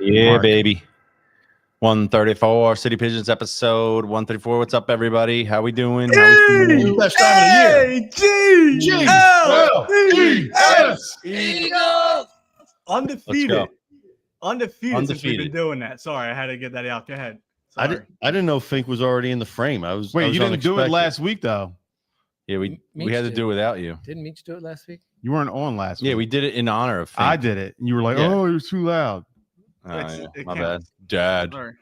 Yeah, baby. 134 City Pigeons episode 134. What's up, everybody? How we doing? How we doing? Best time of the year. G-L-E-S. Eagles. Undefeated. Undefeated since we've been Undefeated. doing that. Sorry, I had to get that out. Go ahead. Sorry. I didn't know Fink was already in the frame. I was. Wait, I was you didn't do it unexpected. last week though. Yeah, we Meech had to did. do it without you. Didn't Meech do it last week? You weren't on last week. Yeah, we did it in honor of Fink. I did it. And you were like, Yeah. "Oh, you're too loud." Yeah, It my counts. bad. Sorry.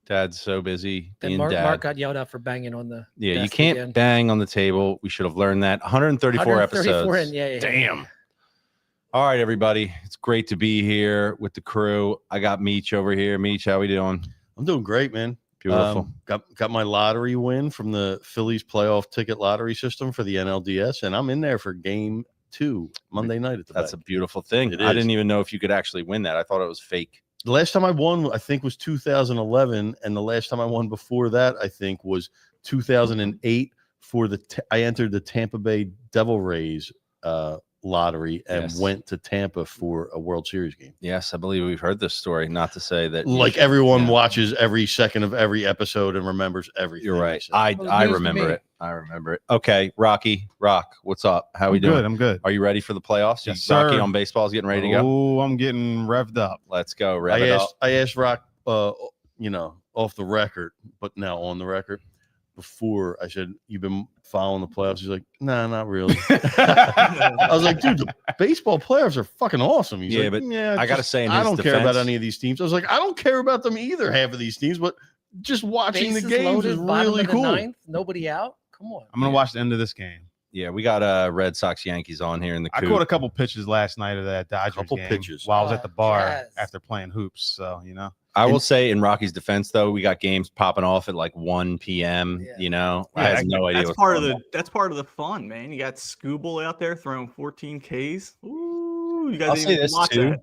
Dad's so busy Then being Mark, dad. Mark got yelled out for banging on the Yeah, you desk can't again. bang on the table. We should have learned that. 134 episodes. Yeah. Damn. All right, everybody. It's great to be here with the crew. I got Meech over here. Meech, how we doing? I'm doing great, man. Beautiful. Got my lottery win from the Phillies playoff ticket lottery system for the NLDS, and I'm in there for game 2 Monday night at the That's a bank. beautiful thing. It I is. didn't even know if you could actually win that. I thought it was fake. The last time I won, I think, was 2011, and the last time I won before that, I think, was 2008 for I entered the Tampa Bay Devil Rays lottery and Yes. went to Tampa for a World Series game. Yes, I believe we've heard this story. Not to say that Like everyone Yeah. watches every second of every episode and remembers everything. You're right. say. I Well, news to remember me. it. I remember it. Okay, Rock, what's up? How we I'm doing? good. I'm good. Are you ready for the playoffs? Yes, Rocky sir. on baseball is getting ready to go. Oh, I'm getting revved up. Let's go. Rev it up. I asked Rock, off the record, but now on the record. Before I said, "You've been following the playoffs." He's like, "Nah, not really." I was like, "Dude, the baseball playoffs are fucking awesome." He's Yeah, like, but "Yeah, I gotta just- say in I his don't care about defense- any of these teams." I was like, "I don't care about them either. Half of these teams, but just watching Bases the games loaded, is bottom really of the cool." ninth, nobody out. Come on. I'm gonna watch the end of this game. Yeah, we got Red Sox Yankees on here in the I coop. caught a couple pitches last night of that Dodgers Couple game pitches. while I was at the bar Yes. after playing hoops. So I will say in Rocky's defense, though, we got games popping off at like 1 p.m. Yeah. You know, I Yeah, have no idea. That's what's part of going the. That's part of the fun, man. You got Scooble out there throwing 14 Ks. Ooh, you guys I'll didn't say even this, watch too. that.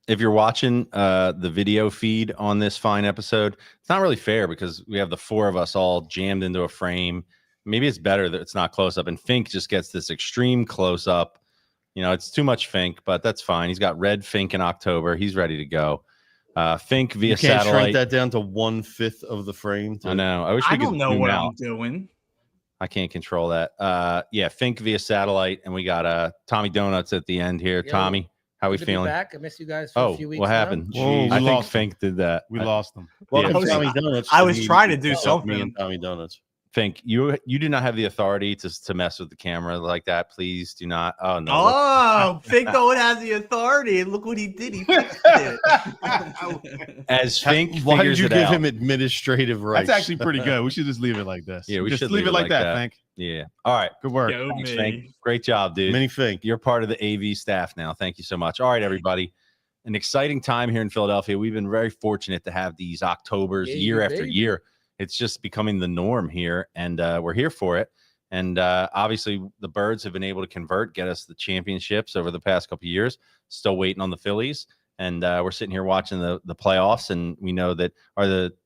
If you're watching the video feed on this fine episode, it's not really fair because we have the four of us all jammed into a frame. Maybe it's better that it's not close up, and Fink just gets this extreme close up. You know, it's too much Fink, but that's fine. He's got red Fink in October. He's ready to go. Fink via You can't shrink satellite. that down to 1/5 of the frame. I know. I wish we I could don't know zoom what out. I'm doing. I can't control that. Yeah, Fink via satellite, and we got Tommy Donuts at the end here. Yo, Tommy, how we Good to be feeling? back. I missed you guys for Oh, a few weeks. what now. happened? Whoa, we I think lost them. Fink did that. we lost them. Welcome, I was- Tommy Donuts. I to was the- trying to do Me something. and Tommy Donuts. Fink, you do not have the authority to mess with the camera like that. Please do not. Oh no. Oh, Fink Owen has the authority, and look what he did. He fixed it. As Fink Why did figures you it give out. him administrative rights? That's actually pretty good. We should just leave it like this. Yeah, we just should leave it like that. Thank. Yeah. All right. Good work. Go Thanks, me. Fink. Great job, dude. Mini Fink. You're part of the AV staff now. Thank you so much. All right, everybody. An exciting time here in Philadelphia. We've been very fortunate to have these Octobers Yeah, year after baby. year. It's just becoming the norm here, and we're here for it. And obviously, the Birds have been able to convert, get us the championships over the past couple of years. Still waiting on the Phillies, and we're sitting here watching the playoffs. And we know that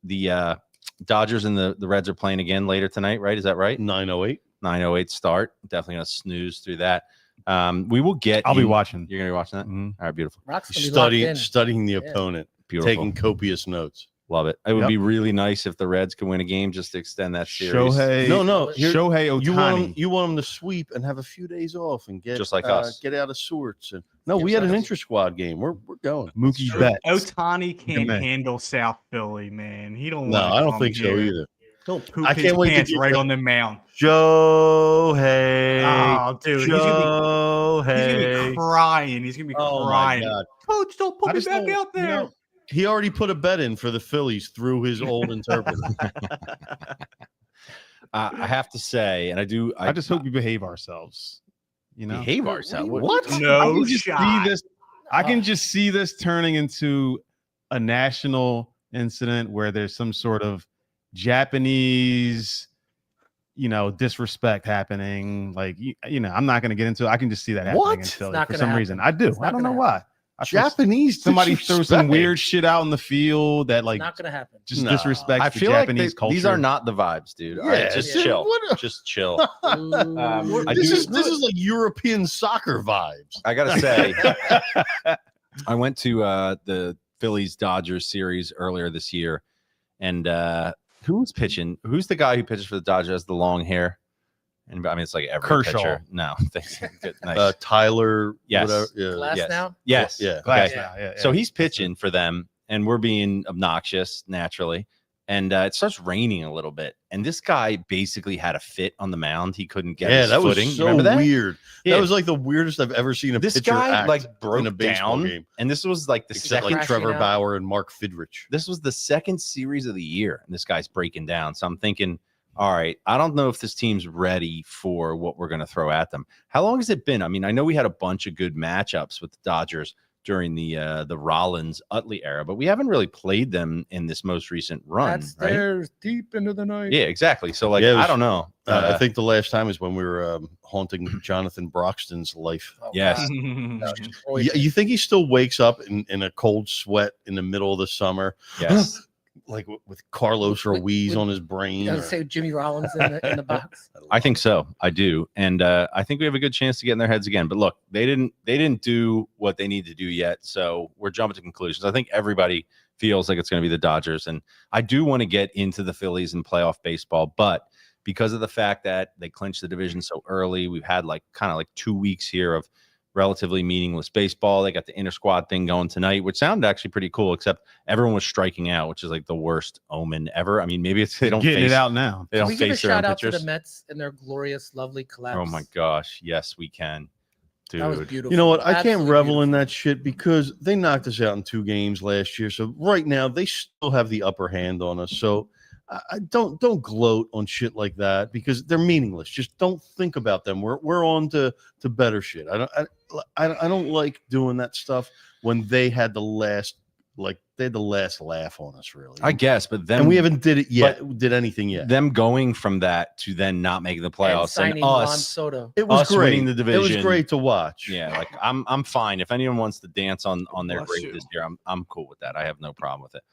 the Dodgers and the Reds are playing again later tonight, right? Is that right? 908. 9:08 start. Definitely gonna snooze through that. We will get. I'll be you- watching. You're gonna be watching that. Mhm. All right, beautiful, Rock's gonna be locked in. Studying the Yeah. opponent, beautiful. taking copious notes. Love it. It would Yep. be really nice if the Reds could win a game just to extend that series. Shohei. No. Here, Shohei you want Ohtani. them, you want them to sweep and have a few days off and get Just like us. get out of sorts. And no, Yes, we had an us. intra squad game. We're going. Mookie Sure. Betts. Otani can't man. handle South Philly, man. He don't. No, wanna I don't come think so here. either. He'll poop I his can't wait to pants get right the- on the mound. Shohei. Oh, dude, he's gonna Shohei. be crying. He's gonna be Oh my crying. God. Coach, don't put I me just back don't- out there. He already put a bet in for the Phillies through his old interpreter. I have to say, and I do. I just hope we behave ourselves. You know, behave ourselves. What? I No can just shot. see this. I can just see this turning into a national incident where there's some sort of Japanese, disrespect happening. Like, I'm not going to get into it. I can just see that happening What? in Philly not for gonna some happen. reason. I do. It's not I don't know gonna why. Japanese somebody throw some disrespect. weird shit out in the field that like Not gonna happen. just Nah. disrespects I the feel like Japanese culture. these are not the vibes, dude. All right, Yeah, just dude, chill. what Just chill. I this do- is like European soccer vibes. I gotta say, I went to the Phillies Dodgers series earlier this year, and who was pitching? Who's the guy who pitches for the Dodgers? Has the long hair? And I mean, it's like every Kershaw. pitcher. No, thanks. Good, nice. Tyler, Yes. whatever. Yeah. Glass yes. now. Yes. Yeah. Glass Okay. now. Yeah, So yeah. he's pitching for them, and we're being obnoxious naturally. And it starts raining a little bit, and this guy basically had a fit on the mound. He couldn't get his that footing. was You so remember that? weird. Yeah. That was like the weirdest I've ever seen a This pitcher guy act like in a broke baseball down, game. and this was like the Except second. like Trevor Crashing out. Bauer and Mark Fidrich. This was the second series of the year, and this guy's breaking down. So I'm thinking, all right, I don't know if this team's ready for what we're going to throw at them. How long has it been? I mean, I know we had a bunch of good matchups with the Dodgers during the Rollins-Utley era, but we haven't really played them in this most recent run, That's right? theirs deep into the night. Yeah, exactly. So like, Yeah, it was- I don't know. I think the last time is when we were haunting Jonathan Broxton's life. Oh, Yes. God. No, destroyed You, it. you think he still wakes up in a cold sweat in the middle of the summer, Yes. like with Carlos With- Ruiz with- on his brain? I or- was say Jimmy Rollins in the box. I think so. I do, and I think we have a good chance to get in their heads again. But look, they didn't do what they need to do yet, so we're jumping to conclusions. I think everybody feels like it's going to be the Dodgers, and I do want to get into the Phillies and playoff baseball, but because of the fact that they clinched the division so early, we've had like kind of like 2 weeks here of relatively meaningless baseball. They got the inter squad thing going tonight, which sounded actually pretty cool, except everyone was striking out, which is like the worst omen ever. I mean, maybe it's they don't getting face it out now. They Can don't we give a face their own shout out to pitchers. the Mets and their glorious, lovely collapse? Oh my gosh, yes, we can, dude. That was beautiful. You know what? I can't Absolutely revel in beautiful. that shit because they knocked us out in 2 games last year. So right now they still have the upper hand on us. So I don't gloat on shit like that because they're meaningless. Just don't think about them. We're on to better shit. I don't like doing that stuff when they had the last laugh on us, really. I guess, but then and we haven't did anything yet. them going from that to then not making the And playoffs and signing Juan us. Soto. It was us great. winning the It was division. great to watch. Yeah, like I'm fine. If anyone wants to dance on their Bless grave you. this year, I'm cool with that. I have no problem with it.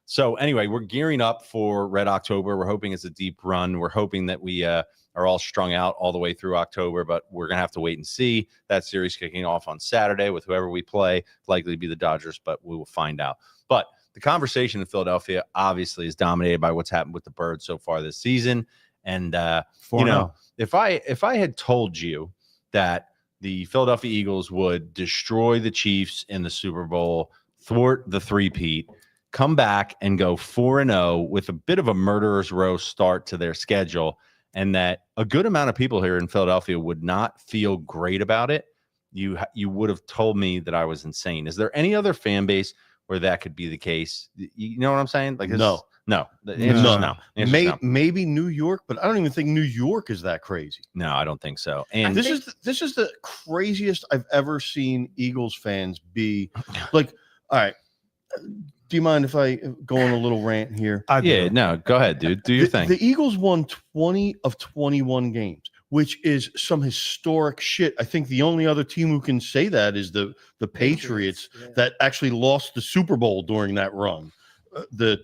So anyway, we're gearing up for Red October. We're hoping it's a deep run. We're hoping that we are all strung out all the way through October, but we're gonna have to wait and see. That series kicking off on Saturday with whoever we play, likely to be the Dodgers, but we will find out. But the conversation in Philadelphia obviously is dominated by what's happened with the Birds so far this season. And you know, if I had told you that the Philadelphia Eagles would destroy the Chiefs in the Super Bowl, thwart the three-peat, come back and go 4-0 with a bit of a murderer's row start to their schedule, and that a good amount of people here in Philadelphia would not feel great about it, you would have told me that I was insane. Is there any other fan base where that could be the case? You know what I'm saying? Like, No. The answer is no. The answer is no. Maybe New York, but I don't even think New York is that crazy. No, I don't think so. And This is the craziest I've ever seen Eagles fans be. Like, all right, do you mind if I go on a little rant here? yeah, no, go ahead, dude. Do your thing. The Eagles won 20 of 21 games, which is some historic shit. I think the only other team who can say that is the Patriots Yeah. that actually lost the Super Bowl during that run. The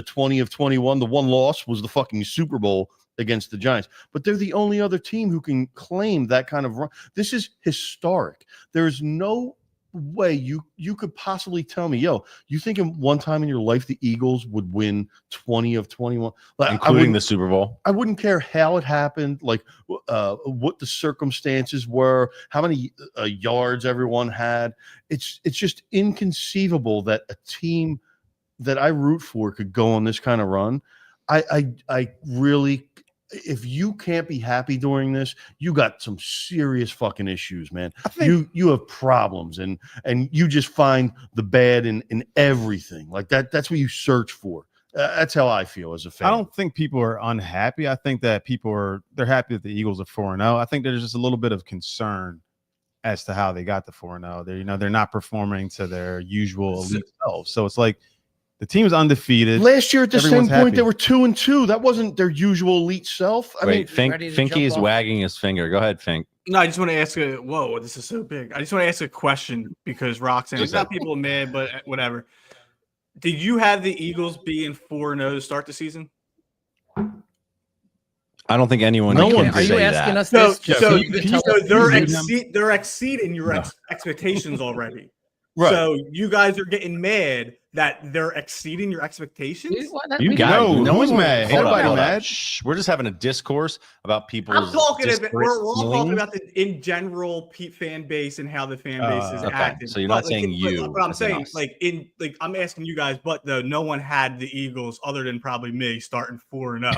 20 of 21, the one loss was the fucking Super Bowl against the Giants. But they're the only other team who can claim that kind of run. This is historic. There is no way you could possibly tell me, yo, you think in one time in your life the Eagles would win 20 of 21, like, Including the Super Bowl. I wouldn't care how it happened, like what the circumstances were, how many yards everyone had. It's just inconceivable that a team that I root for could go on this kind of run. I really, if you can't be happy during this, you got some serious fucking issues, man. You have problems, and you just find the bad in everything. Like that's what you search for. That's how I feel as a fan. I don't think people are unhappy. I think that they're happy that the Eagles are 4-0. I think there's just a little bit of concern as to how they got to 4-0. They're not performing to their usual elite selves. So it's like, The team's undefeated. Last year at the same Everyone's point, happy. they were 2-2. That wasn't their usual elite self. I mean, ready to Finky jump is off. wagging his finger. Go ahead, Fink. No, I just want to ask whoa, this is so big. I just want to ask a question because Roxanne, Just not people are mad, but whatever. Did you have the Eagles being 4-0 to start the season? I don't think anyone No can one Are you say asking that. us this? Just so so you can can you- tell us They're exceeding your No. expectations already. right. So you guys are getting mad that they're exceeding your expectations? You we guys, don't- No, who's mad? Hold Nobody up. mad. Shh. We're just having a discourse about people's. I'm talking about disparate we're all talking feelings. about the in general fan base and how the fan base is Okay, acting. so you're not But, saying you, But I'm as in saying us. I'm asking you guys, but though no one had the Eagles other than probably me starting 4-0.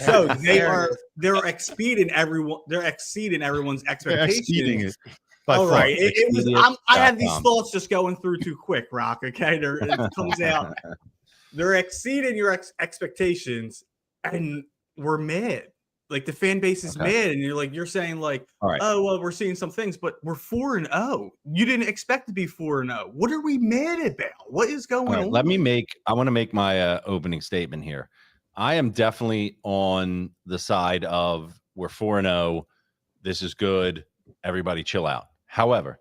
So they're exceeding everyone. They're exceeding everyone's They're expectations. exceeding it. By All far. right, it was. Expedia.com. I had these thoughts just going through too quick, Rock. Okay, it comes out. They're exceeding your expectations, and we're mad. Like the fan base is Okay. mad, and you're saying like, All right. oh well, we're seeing some things, but we're 4-0. You didn't expect to be 4-0. What are we mad about? What is going All right, on? I want to make my opening statement here. I am definitely on the side of we're 4-0. This is good. Everybody chill out. However,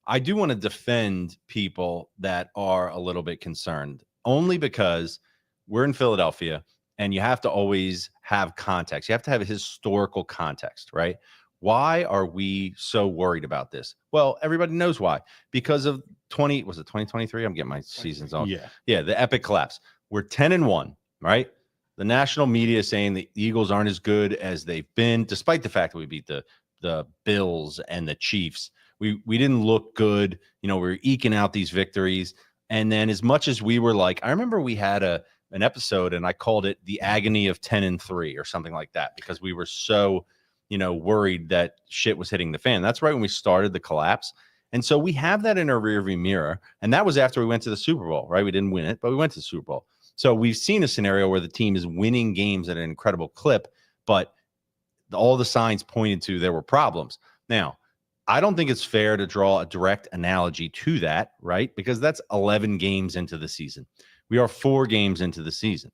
I do want to defend people that are a little bit concerned, only because we're in Philadelphia and you have to always have context. You have to have a historical context, right? Why are we so worried about this? Well, everybody knows why. Because of 2023? I'm getting my seasons on. Yeah, the epic collapse. We're 10-1, right? The national media is saying the Eagles aren't as good as they've been, despite the fact that we beat the Bills and the Chiefs. We didn't look good. We were eking out these victories. And then as much as we were like, I remember we had an episode and I called it the agony of 10-3 or something like that, because we were so, worried that shit was hitting the fan. That's right when we started the collapse. And so we have that in our rearview mirror. And that was after we went to the Super Bowl, right? We didn't win it, but we went to the Super Bowl. So we've seen a scenario where the team is winning games at an incredible clip, but all the signs pointed to there were problems. Now, I don't think it's fair to draw a direct analogy to that, right? Because that's 11 games into the season. We are 4 games into the season.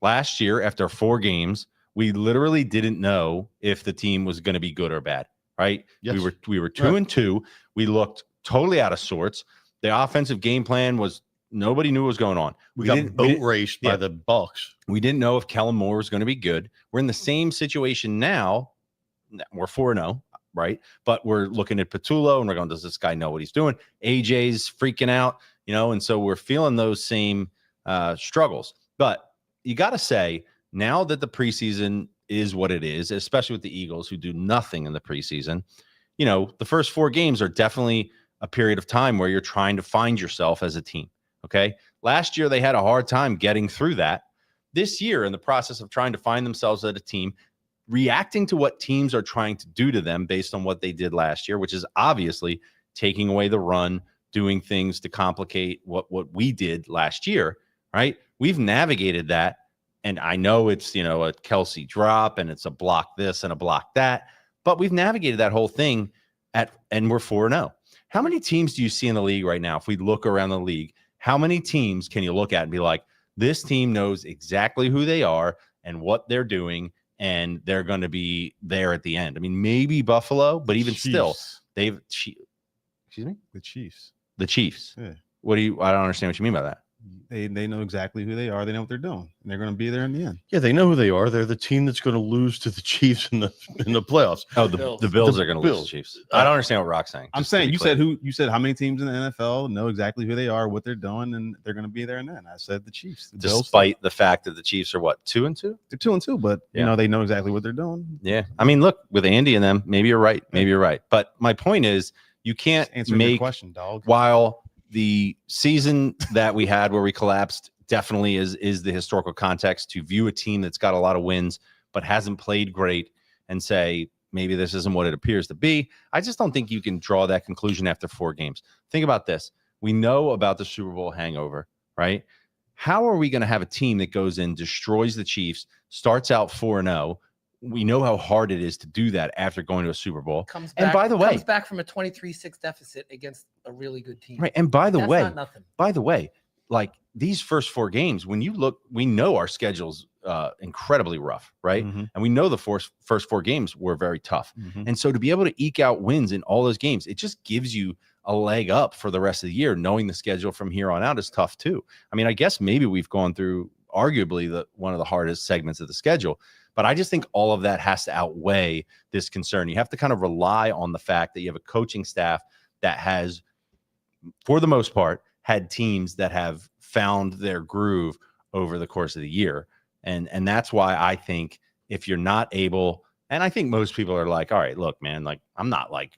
Last year, after 4 games, we literally didn't know if the team was going to be good or bad, right? Yes. We were 2-2. We looked totally out of sorts. The offensive game plan was nobody knew what was going on. We got boat raced by yeah. the Bucks. We didn't know if Kellen Moore was going to be good. We're in the same situation now. We're 4-0, right? But we're looking at Patullo and we're going, does this guy know what he's doing? AJ's freaking out, and so we're feeling those same struggles. But you got to say, now that the preseason is what it is, especially with the Eagles who do nothing in the preseason, the first 4 games are definitely a period of time where you're trying to find yourself as a team. Okay. Last year, they had a hard time getting through that. This year, in the process of trying to find themselves as a team, reacting to what teams are trying to do to them based on what they did last year, which is obviously taking away the run, doing things to complicate what we did last year, right? We've navigated that. And I know it's, a Kelsey drop and it's a block this and a block that, but we've navigated that whole thing and we're 4-0. How many teams do you see in the league right now? If we look around the league, how many teams can you look at and be like, this team knows exactly who they are and what they're doing, and they're going to be there at the end? I mean, maybe Buffalo, but even still, excuse me? The Chiefs. The Chiefs. Yeah. I don't understand what you mean by that. They know exactly who they are. They know what they're doing. And they're going to be there in the end. Yeah, they know who they are. They're the team that's going to lose to the Chiefs in the playoffs. Oh, The Bills. the Bills The are going to lose Bills. the Chiefs. I don't understand what Rock's saying. I'm just to saying, be you clear. said how many teams in the NFL know exactly who they are, what they're doing, and they're going to be there in the end. I said the Chiefs. The Bills. Despite the fact that the Chiefs are what, 2-2? They're 2-2, but Yeah. they know exactly what they're doing. Yeah. I mean, look, with Andy and them, maybe you're right. Maybe you're right. But my point is, you can't Answer your make, question, dog. while the season that we had where we collapsed definitely is the historical context to view a team that's got a lot of wins but hasn't played great and say maybe this isn't what it appears to be. I just don't think you can draw that conclusion after 4 games. Think about this. We know about the Super Bowl hangover, right? How are we going to have a team that goes in, destroys the Chiefs, starts out 4-0? We know how hard it is to do that after going to a Super Bowl. Comes And back, by the way- comes back from a 23-6 deficit against a really good team. Right. And by the That's way, not nothing. by the way, like these first 4 games, when you look, we know our schedule's incredibly rough, right? Mhm. And we know the first 4 games were very tough. Mhm. And so to be able to eke out wins in all those games, it just gives you a leg up for the rest of the year. Knowing the schedule from here on out is tough too. I mean, I guess maybe we've gone through arguably one of the hardest segments of the schedule, but I just think all of that has to outweigh this concern. You have to kind of rely on the fact that you have a coaching staff that has, for the most part, had teams that have found their groove over the course of the year. And that's why I think if you're not able, and I think most people are like, all right, look, man, like I'm not like,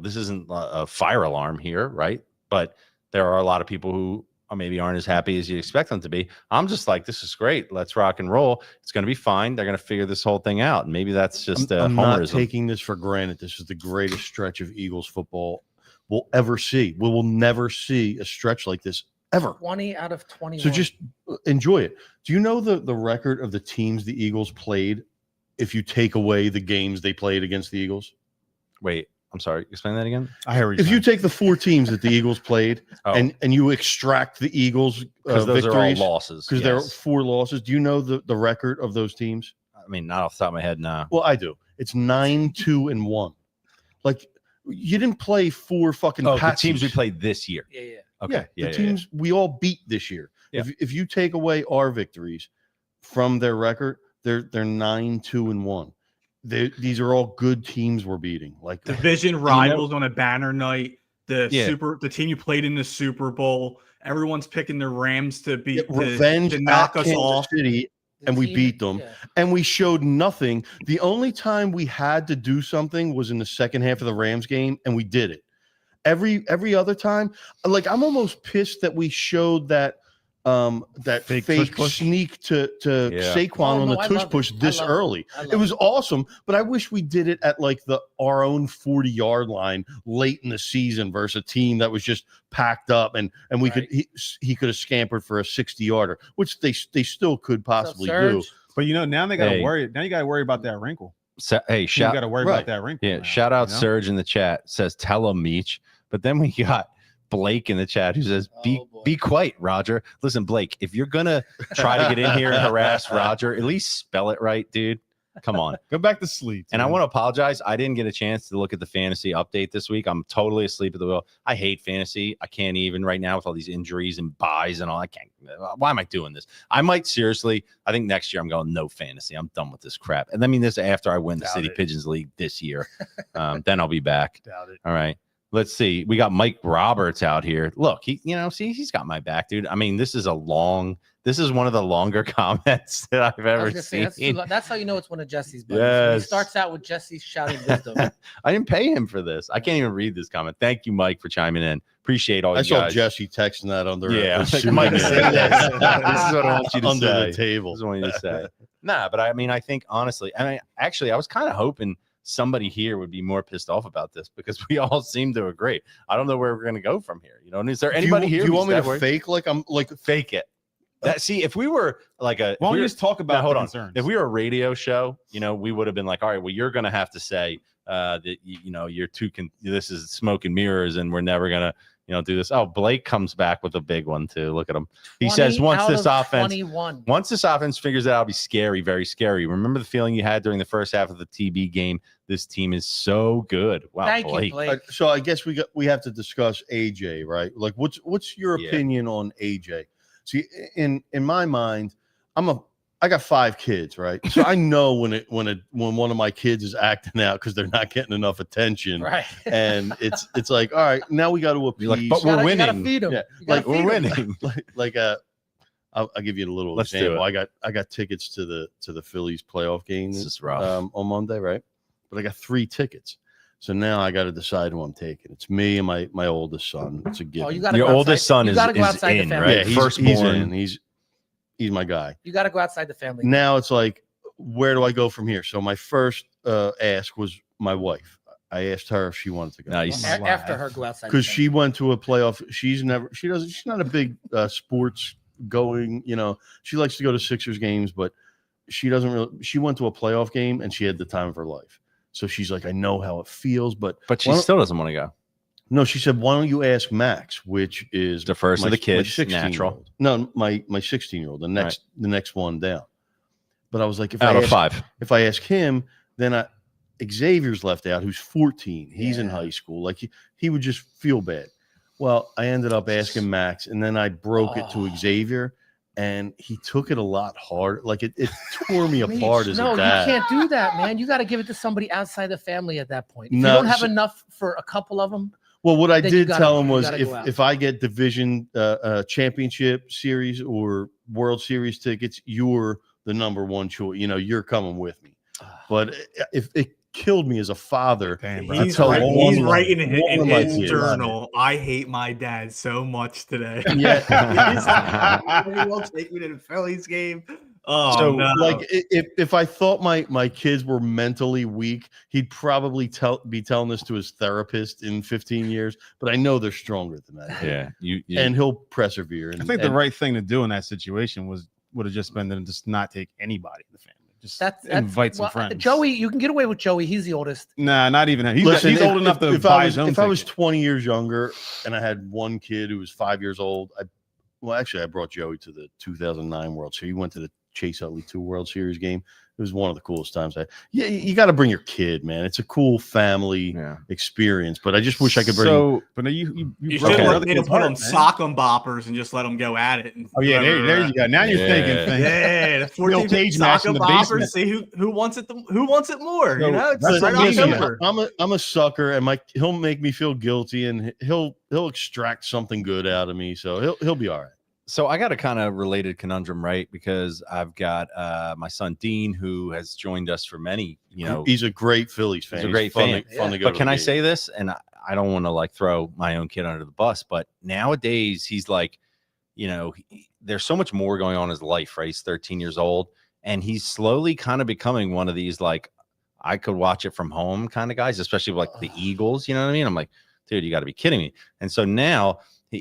this isn't a fire alarm here, right? But there are a lot of people who maybe aren't as happy as you expect them to be. I'm just like, this is great. Let's rock and roll. It's going to be fine. They're going to figure this whole thing out. And maybe that's just I'm not homerism. taking this for granted. This is the greatest stretch of Eagles football we'll ever see. We will never see a stretch like this ever. 20 out of 21. So just enjoy it. Do you know the record of the teams the Eagles played if you take away the games they played against the Eagles? Wait, I'm sorry. Explain that again. I hear what you're If you saying. take the 4 teams that the Eagles played and you extract the Eagles Because those victories, are all losses. because there are 4 losses, do you know the record of those teams? I mean, not off the top of my head, no. Well, I do. It's 9-2-1. Like you didn't play 4 fucking The patsies. teams we played this year. Yeah, yeah. Okay. Yeah, the teams we all beat this year. Yeah. If you take away our victories from their record, they're 9-2-1. These are all good teams we're beating. Like Division rivals on a banner night. The Yeah. the team you played in the Super Bowl. Everyone's picking the Rams to beat revenge to knock at us Kansas off. City, The and we team- beat them. yeah. And we showed nothing. The only time we had to do something was in the second half of the Rams game, and we did it. Every other time, like I'm almost pissed that we showed that fake tush push. sneak to Yeah. Saquon Oh, on no, the I tush love push it. I this love it. early. I It love was awesome, but I wish we did it at like our own 40-yard line late in the season versus a team that was just packed up and we Right. he could have scampered for a 60-yarder, which they still could possibly do. Surge. But now they got to Hey. worry. Now you got to worry about that wrinkle. Hey, You shout got to worry right. about that wrinkle. Yeah, now, shout out you know? Serge in the chat, says tell him Meech. But then we got Blake in the chat who says Oh, boy. be quiet, Roger. Listen, Blake, if you're gonna try to get in here and harass Roger, at least spell it right, dude. Come on. Go back to sleep. And I dude. want to apologize. I didn't get a chance to look at the fantasy update this week. I'm totally asleep at the wheel. I hate fantasy. I can't even right now with all these injuries and buys and all. I can't. Why am I doing this? I might seriously. I think next year I'm going no fantasy. I'm done with this crap. And I mean this after I win the Doubt City it. Pigeons League this year. Then I'll be back. Doubt it. All right. Let's see. We got Mike Roberts out here. Look, he's got my back, dude. I mean, this is one of the longer comments that I've I ever was gonna say, seen. that's how you know it's one of Jesse's buddies. Yes. He starts out with Jesse's shouting wisdom. I didn't pay him for this. I can't even read this comment. Thank you, Mike, for chiming in. Appreciate all I you saw guys. Jesse texting that under Yeah, a like, pseudonym. Mike, say this. This is what I want you to under say. the table. This is what I want you to say. Nah, but I mean, I think honestly, I was kind of hoping somebody here would be more pissed off about this because we all seem to agree. I don't know where we're going to go from here. And is there anybody here? Do you who's want me that to worried? fake like I'm like Fake it? See, if we were like a, Why don't if we you were- just talk now, about hold the on. concerns? If we were a radio show, we would have been like, all right, well, you're going to have to say that you're too. This is smoke and mirrors, and we're never going to do this. Oh, Blake comes back with a big one too. Look at him. He says 20 once out this of offense 21. Once this offense figures it out, it'll be scary, very scary. Remember the feeling you had during the first half of the TB game? This team is so good. Wow, Thank Blake. you, Blake. so I guess we have to discuss AJ, right? Like what's your Yeah. opinion on AJ? See, in my mind, I got 5 kids, right? So I know when one of my kids is acting out because they're not getting enough attention. Right. And it's like, all right, now we got to appease. You're like, but You gotta- we're you gotta winning. feed 'em. Yeah, You gotta like, We're feed 'em. winning. I'll give you a little Let's do example. it. I got tickets to the Phillies playoff game This is rough. on Monday, right? But I got 3 tickets. So now I got to decide who I'm taking. It's me and my oldest son. It's a given. Oh, you gotta Your go oldest outside. son You is gotta go is outside the in, family. right? yeah, he's Firstborn. in. He's my guy. You got to go outside the family. Now it's like, where do I go from here? So my first ask was my wife. I asked her if she wanted to go. Nice. After her, go outside. the Because family. she went to a playoff. She's not a big sports going. She likes to go to Sixers games, but she doesn't really. She went to a playoff game and she had the time of her life. So she's like, I know how it feels, but But she Why don't- still doesn't want to go. No, she said, why don't you ask Max, which is The first of the kids, 16-year-old. No, my 16-year-old, the next one down. But I was like, Out of 5. if I ask him, then Xavier's left out, who's 14. He's in high school. Like he would just feel bad. Well, I ended up asking Max, and then I broke it to Xavier, and he took it a lot hard. Like it tore me apart as a dad. You can't do that, man. You got to give it to somebody outside the family at that point. If No, you don't have enough for a couple of them. Well, what I then did tell him you was gotta go out. if I get division championship series or World Series tickets, you're the number one choice. You know, you're coming with me. But if it killed me as a father, Damn, bro. He's writing in his journal, I hate my dad so much today. Yeah. He won't take me to the Phillies game. Oh, So, no. like, if I thought my kids were mentally weak, he'd probably be telling this to his therapist in 15 years. But I know they're stronger than that. Yeah, and he'll persevere. I think the right thing to do in that situation would have just been to just not take anybody in the family. Just invite some friends. Joey, you can get away with Joey. He's the oldest. Nah, not even him. Listen, He's old enough to buy his own If I was ticket. 20 years younger and I had one kid who was 5 years old, I brought Joey to the 2009 World Series. He went to the Chase Utley 2 World Series game. It was one of the coolest times. You got to bring your kid, man. It's a cool family experience. But I just wish I could bring. But you should broke have another made him kid's put heart, them man. sock 'em boppers and just let them go at it. Oh yeah, there you go. Now you're thinking things. Yeah, the 14 cage sock match in 'em the boppers. basement. See who wants it. Who wants it more? So You know, it's that's right what we October. I'm a sucker, and he'll make me feel guilty, and he'll extract something good out of me. So he'll be all right. So I got a kind of related conundrum, right? Because I've got my son Dean, who has joined us for many. You know, He's a great Phillies fan. He's a great fun fan. to go but to can the I game. say this? And I don't want to like throw my own kid under the bus, but nowadays he's like, you know, there's so much more going on in his life, right? He's 13 years old, and he's slowly kind of becoming one of these like I could watch it from home kind of guys, especially with, like the Eagles. You know what I mean? I'm like, dude, you got to be kidding me. And so now.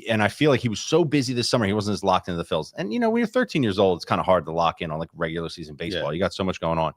And I feel like he was so busy this summer, he wasn't as locked into the Phils. And you know, when you're 13 years old, it's kind of hard to lock in on like regular season baseball. You got so much going on,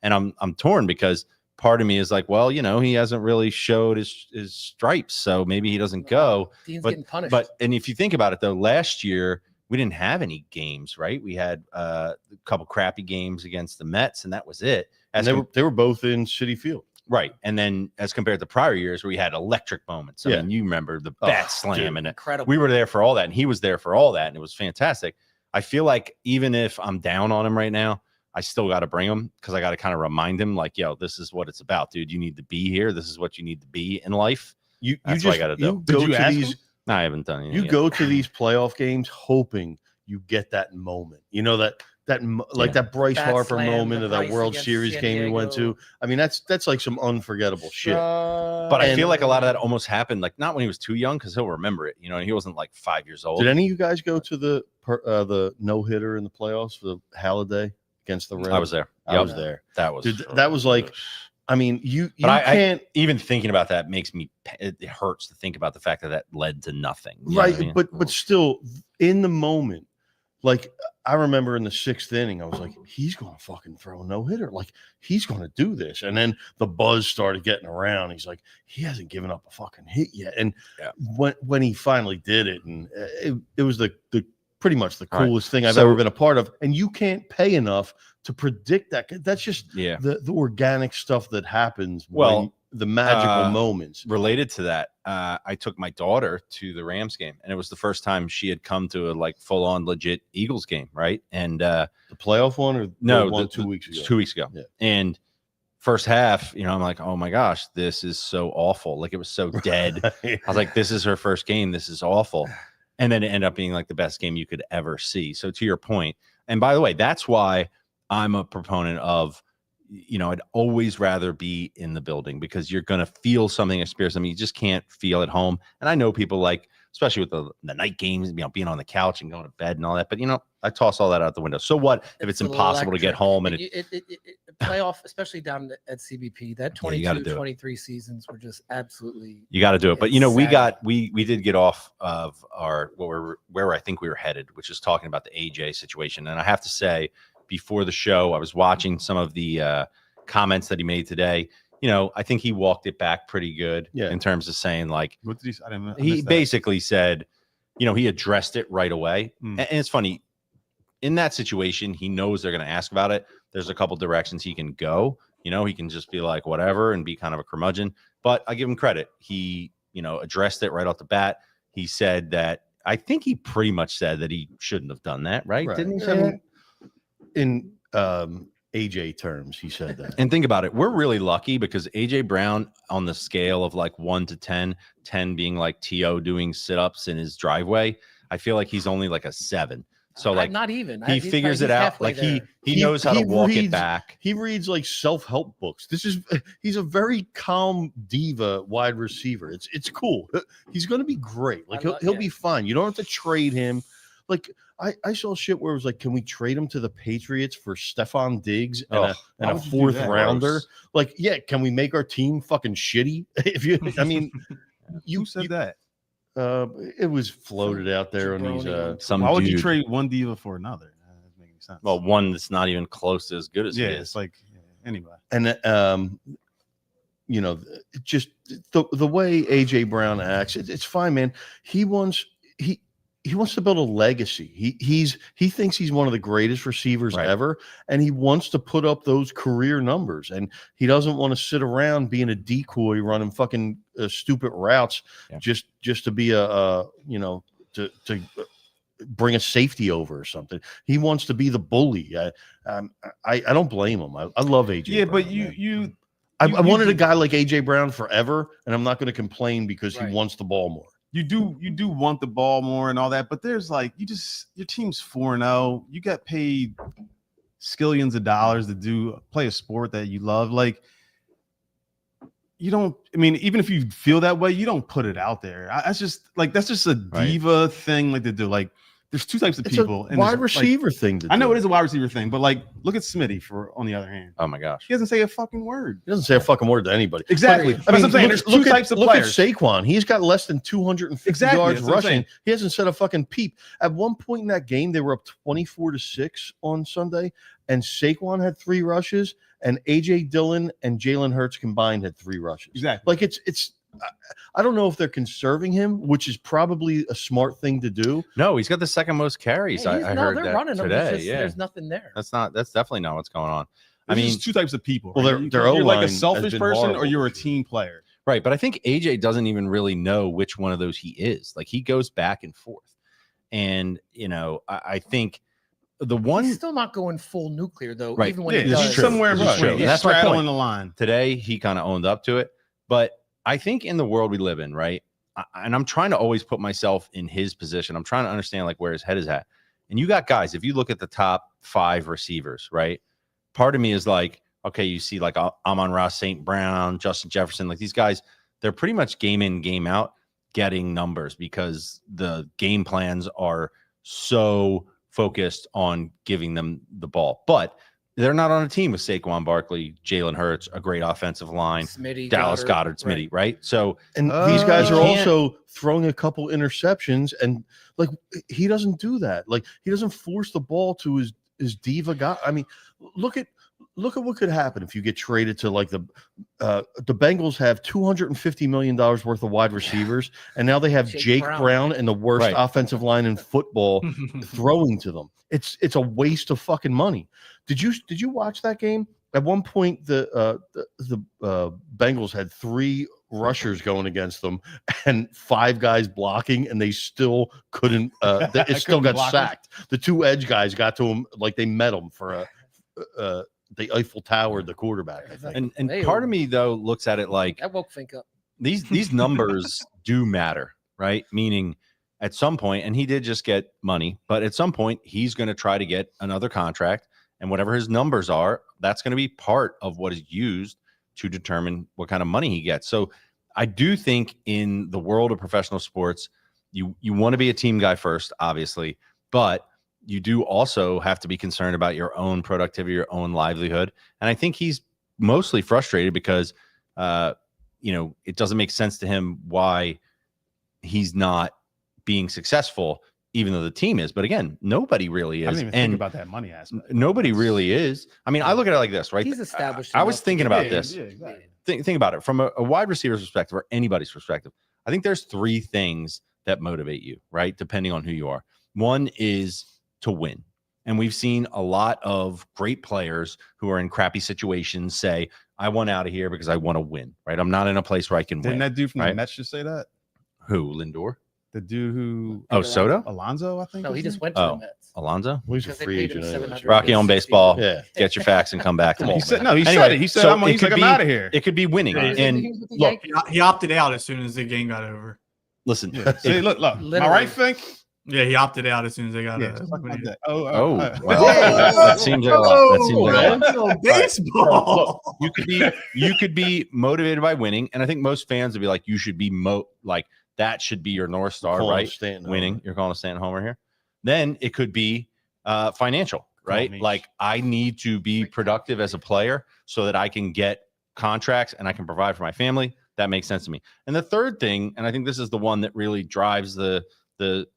and I'm torn because part of me is like, well, you know, he hasn't really showed his stripes, so maybe he doesn't go. Dean's But getting punished. and if you think about it though, last year we didn't have any games, right? We had a couple crappy games against the Mets, and that was it. And they were both in Citi Field. Right. And then as compared to prior years where we had electric moments. I mean, you remember the bat slam and incredible. We were there for all that. And he was there for all that. And it was fantastic. I feel like even if I'm down on him right now, I still got to bring him because I got to kind of remind him like, yo, this is what it's about, dude. You need to be here. This is what you need to be in life. That's what I got to do. Go to these. No, I haven't done it You yet. go to these playoff games hoping you get that moment. You know, that Bryce Bat Harper slam, moment the of that Bryce World against Series San game we went to. Diego. I mean, that's like some unforgettable shit. But I feel like a lot of that almost happened, like not when he was too young, because he'll remember it. You know, he wasn't like 5 years old. Did any of you guys go to the no hitter in the playoffs for the Halliday against the Reds? I was there. I was there. That was Dude, that was like, I mean, you But can't even thinking about that makes me. It hurts to think about the fact that led to nothing. You know right, what I mean? but still in the moment. Like I remember in the 6th inning, I was like, he's going to fucking throw a no-hitter. Like he's going to do this. And then the buzz started getting around. He's like, he hasn't given up a fucking hit yet. And when he finally did it, and it was the pretty much the coolest thing I've ever been a part of. And you can't pay enough to predict that. That's just the organic stuff that happens. Well, the magical moments. Related to that, I took my daughter to the Rams game, and it was the first time she had come to a like full-on legit Eagles game, right? And the playoff one or no, the one 2 weeks ago? 2 weeks ago. Yeah. And first half, you know, I'm like, oh my gosh, this is so awful. Like it was so dead. I was like, this is her first game. This is awful. And then it ended up being like the best game you could ever see. So to your point, and by the way, that's why I'm a proponent of, you know, I'd always rather be in the building because you're going to feel something, experience something you just can't feel at home. And I know people like, especially with the night games, you know, being on the couch and going to bed and all that. But, you know, I toss all that out the window. So what if it's impossible to get home? And playoff, especially down at CBP, that 22-23 seasons were just absolutely. You got to do it. But, you know, we did get off of where I think we were headed, which is talking about the AJ situation. And I have to say, before the show, I was watching some of the comments that he made today. I think he walked it back pretty good in terms of saying like, what did he? I didn't. He basically said, he addressed it right away. And it's funny in that situation, he knows they're going to ask about it. There's a couple directions he can go. He can just be like, whatever, and be kind of a curmudgeon, but I give him credit. He, addressed it right off the bat. He said that, I think he pretty much said that he shouldn't have done that. Right. Didn't he say that? In AJ terms, he said that. And think about it. We're really lucky because AJ Brown, on the scale of like 1 to 10, 10 being like T.O. doing sit-ups in his driveway, I feel like he's only like a 7. So like not even. He figures it out. Like he knows how to walk it back. He reads like self-help books. He's a very calm diva wide receiver. It's cool. He's going to be great. Like he'll be fine. You don't have to trade him. Like I saw shit where it was like, can we trade him to the Patriots for Stephon Diggs and a 4th rounder? Like, yeah, can we make our team fucking shitty? You said that. It was floated out there on these. Why would you trade one diva for another? That doesn't make any sense. Well, one that's not even close to as good as he is. It's like anyway. And just the way AJ Brown acts, it's fine, man. He wants to build a legacy. He thinks he's one of the greatest receivers ever, and he wants to put up those career numbers. And he doesn't want to sit around being a decoy, running fucking stupid routes just to be to bring a safety over or something. He wants to be the bully. I don't blame him. I love AJ. Yeah, Brown, but I wanted a guy like AJ Brown forever, and I'm not going to complain because he wants the ball more. You do want the ball more and all that, but there's like your team's 4-0. You got paid skillions of dollars to play a sport that you love. Like you don't. I mean, even if you feel that way, you don't put it out there. That's just a diva thing, like to do. Like there's two types of people. It's a wide receiver thing. I know it is a wide receiver thing, but like look at Smitty on the other hand. Oh my gosh, he doesn't say a fucking word. He doesn't say a fucking word to anybody. Exactly. That's what I'm saying. There's two types of players. Look at Saquon. He's got less than 250 yards rushing. He hasn't said a fucking peep. At one point in that game, they were up 24-6 on Sunday, and Saquon had 3 rushes, and AJ Dillon and Jalen Hurts combined had 3 rushes. Exactly. Like it's. I don't know if they're conserving him, which is probably a smart thing to do. No, he's got the second most carries. I heard that running today. Just, there's nothing there. That's definitely not what's going on. There's two types of people. Well, you're like a selfish person or you're a team player. Right. But I think AJ doesn't even really know which one of those he is. Like he goes back and forth. And, I think the one. He's still not going full nuclear, though, right. even when he does. He's somewhere in between. He's That's my point. The line. Today, he kind of owned up to it. But I think in the world we live in, right, and I'm trying to always put myself in his position. I'm trying to understand like where his head is at. And you got guys, if you look at the top 5 receivers, right, part of me is like, okay, you see like Amon-Ra St. Brown, Justin Jefferson, like these guys, they're pretty much game in, game out getting numbers because the game plans are so focused on giving them the ball. But they're not on a team with Saquon Barkley, Jalen Hurts, a great offensive line, Smitty, Dallas Goedert, Smitty, right? So, and these guys are also throwing a couple interceptions, and like he doesn't do that. Like he doesn't force the ball to his diva guy. I mean, look at what could happen if you get traded to like the Bengals have $250 million worth of wide receivers, and now they have Jake Brown and the worst offensive line in football throwing to them. It's a waste of fucking money. Did you watch that game? At one point, the Bengals had 3 rushers going against them and 5 guys blocking, and they still couldn't. It still got sacked. The 2 edge guys got to him like they met him for the Eiffel Tower, the quarterback. I think. And part of me though looks at it like that woke Fink up. These numbers do matter, right? Meaning at some point, and he did just get money, but at some point he's going to try to get another contract, and whatever his numbers are, that's going to be part of what is used to determine what kind of money he gets. So I do think in the world of professional sports, you want to be a team guy first, obviously, but you do also have to be concerned about your own productivity, your own livelihood. And I think he's mostly frustrated because, it doesn't make sense to him why he's not being successful even though the team is. But again, nobody really is. I didn't even think about that money aspect. Nobody really is. I mean, I look at it like this, right? He's established. I was enough to thinking get about paid. this. Yeah, exactly. Think about it from a wide receiver's perspective or anybody's perspective. I think there's 3 things that motivate you, right? Depending on who you are. One is to win. And we've seen a lot of great players who are in crappy situations say, I want out of here because I want to win, right? I'm not in a place where I can Didn't win. that dude from right? the Mets just say that? Who? Lindor? The dude who Soto? Alonzo, I think. No, he his just name? went to Oh. the Mets. Alonzo? Well, he's a Because they free paid him agent. anyways. $700. Rocky on baseball. Yeah. Get your facts and come back to me. He said no. He Anyway, said it. He said so I'm. it He's like could I'm be- out of here. It could be winning. Yeah, And He was with the look, Yankees. He opted out as soon as the game got over. listen. Yeah. See, look. Am I Literally. right, Fink? Yeah, he opted out as soon as they got Yeah, just like eliminated. that. Oh, uh, well, that seems like a lot. That seems like a lot. Oh, baseball. You could be motivated by winning, and I think most fans would be like, you should be like that should be your North Star, Calling right? Stanton Winning. Homer. You're calling a Stanton Homer here. Then it could be financial, right? me. Like I need to be productive as a player so that I can get contracts and I can provide for my family. That makes sense to me. And the third thing, and I think this is the one that really drives the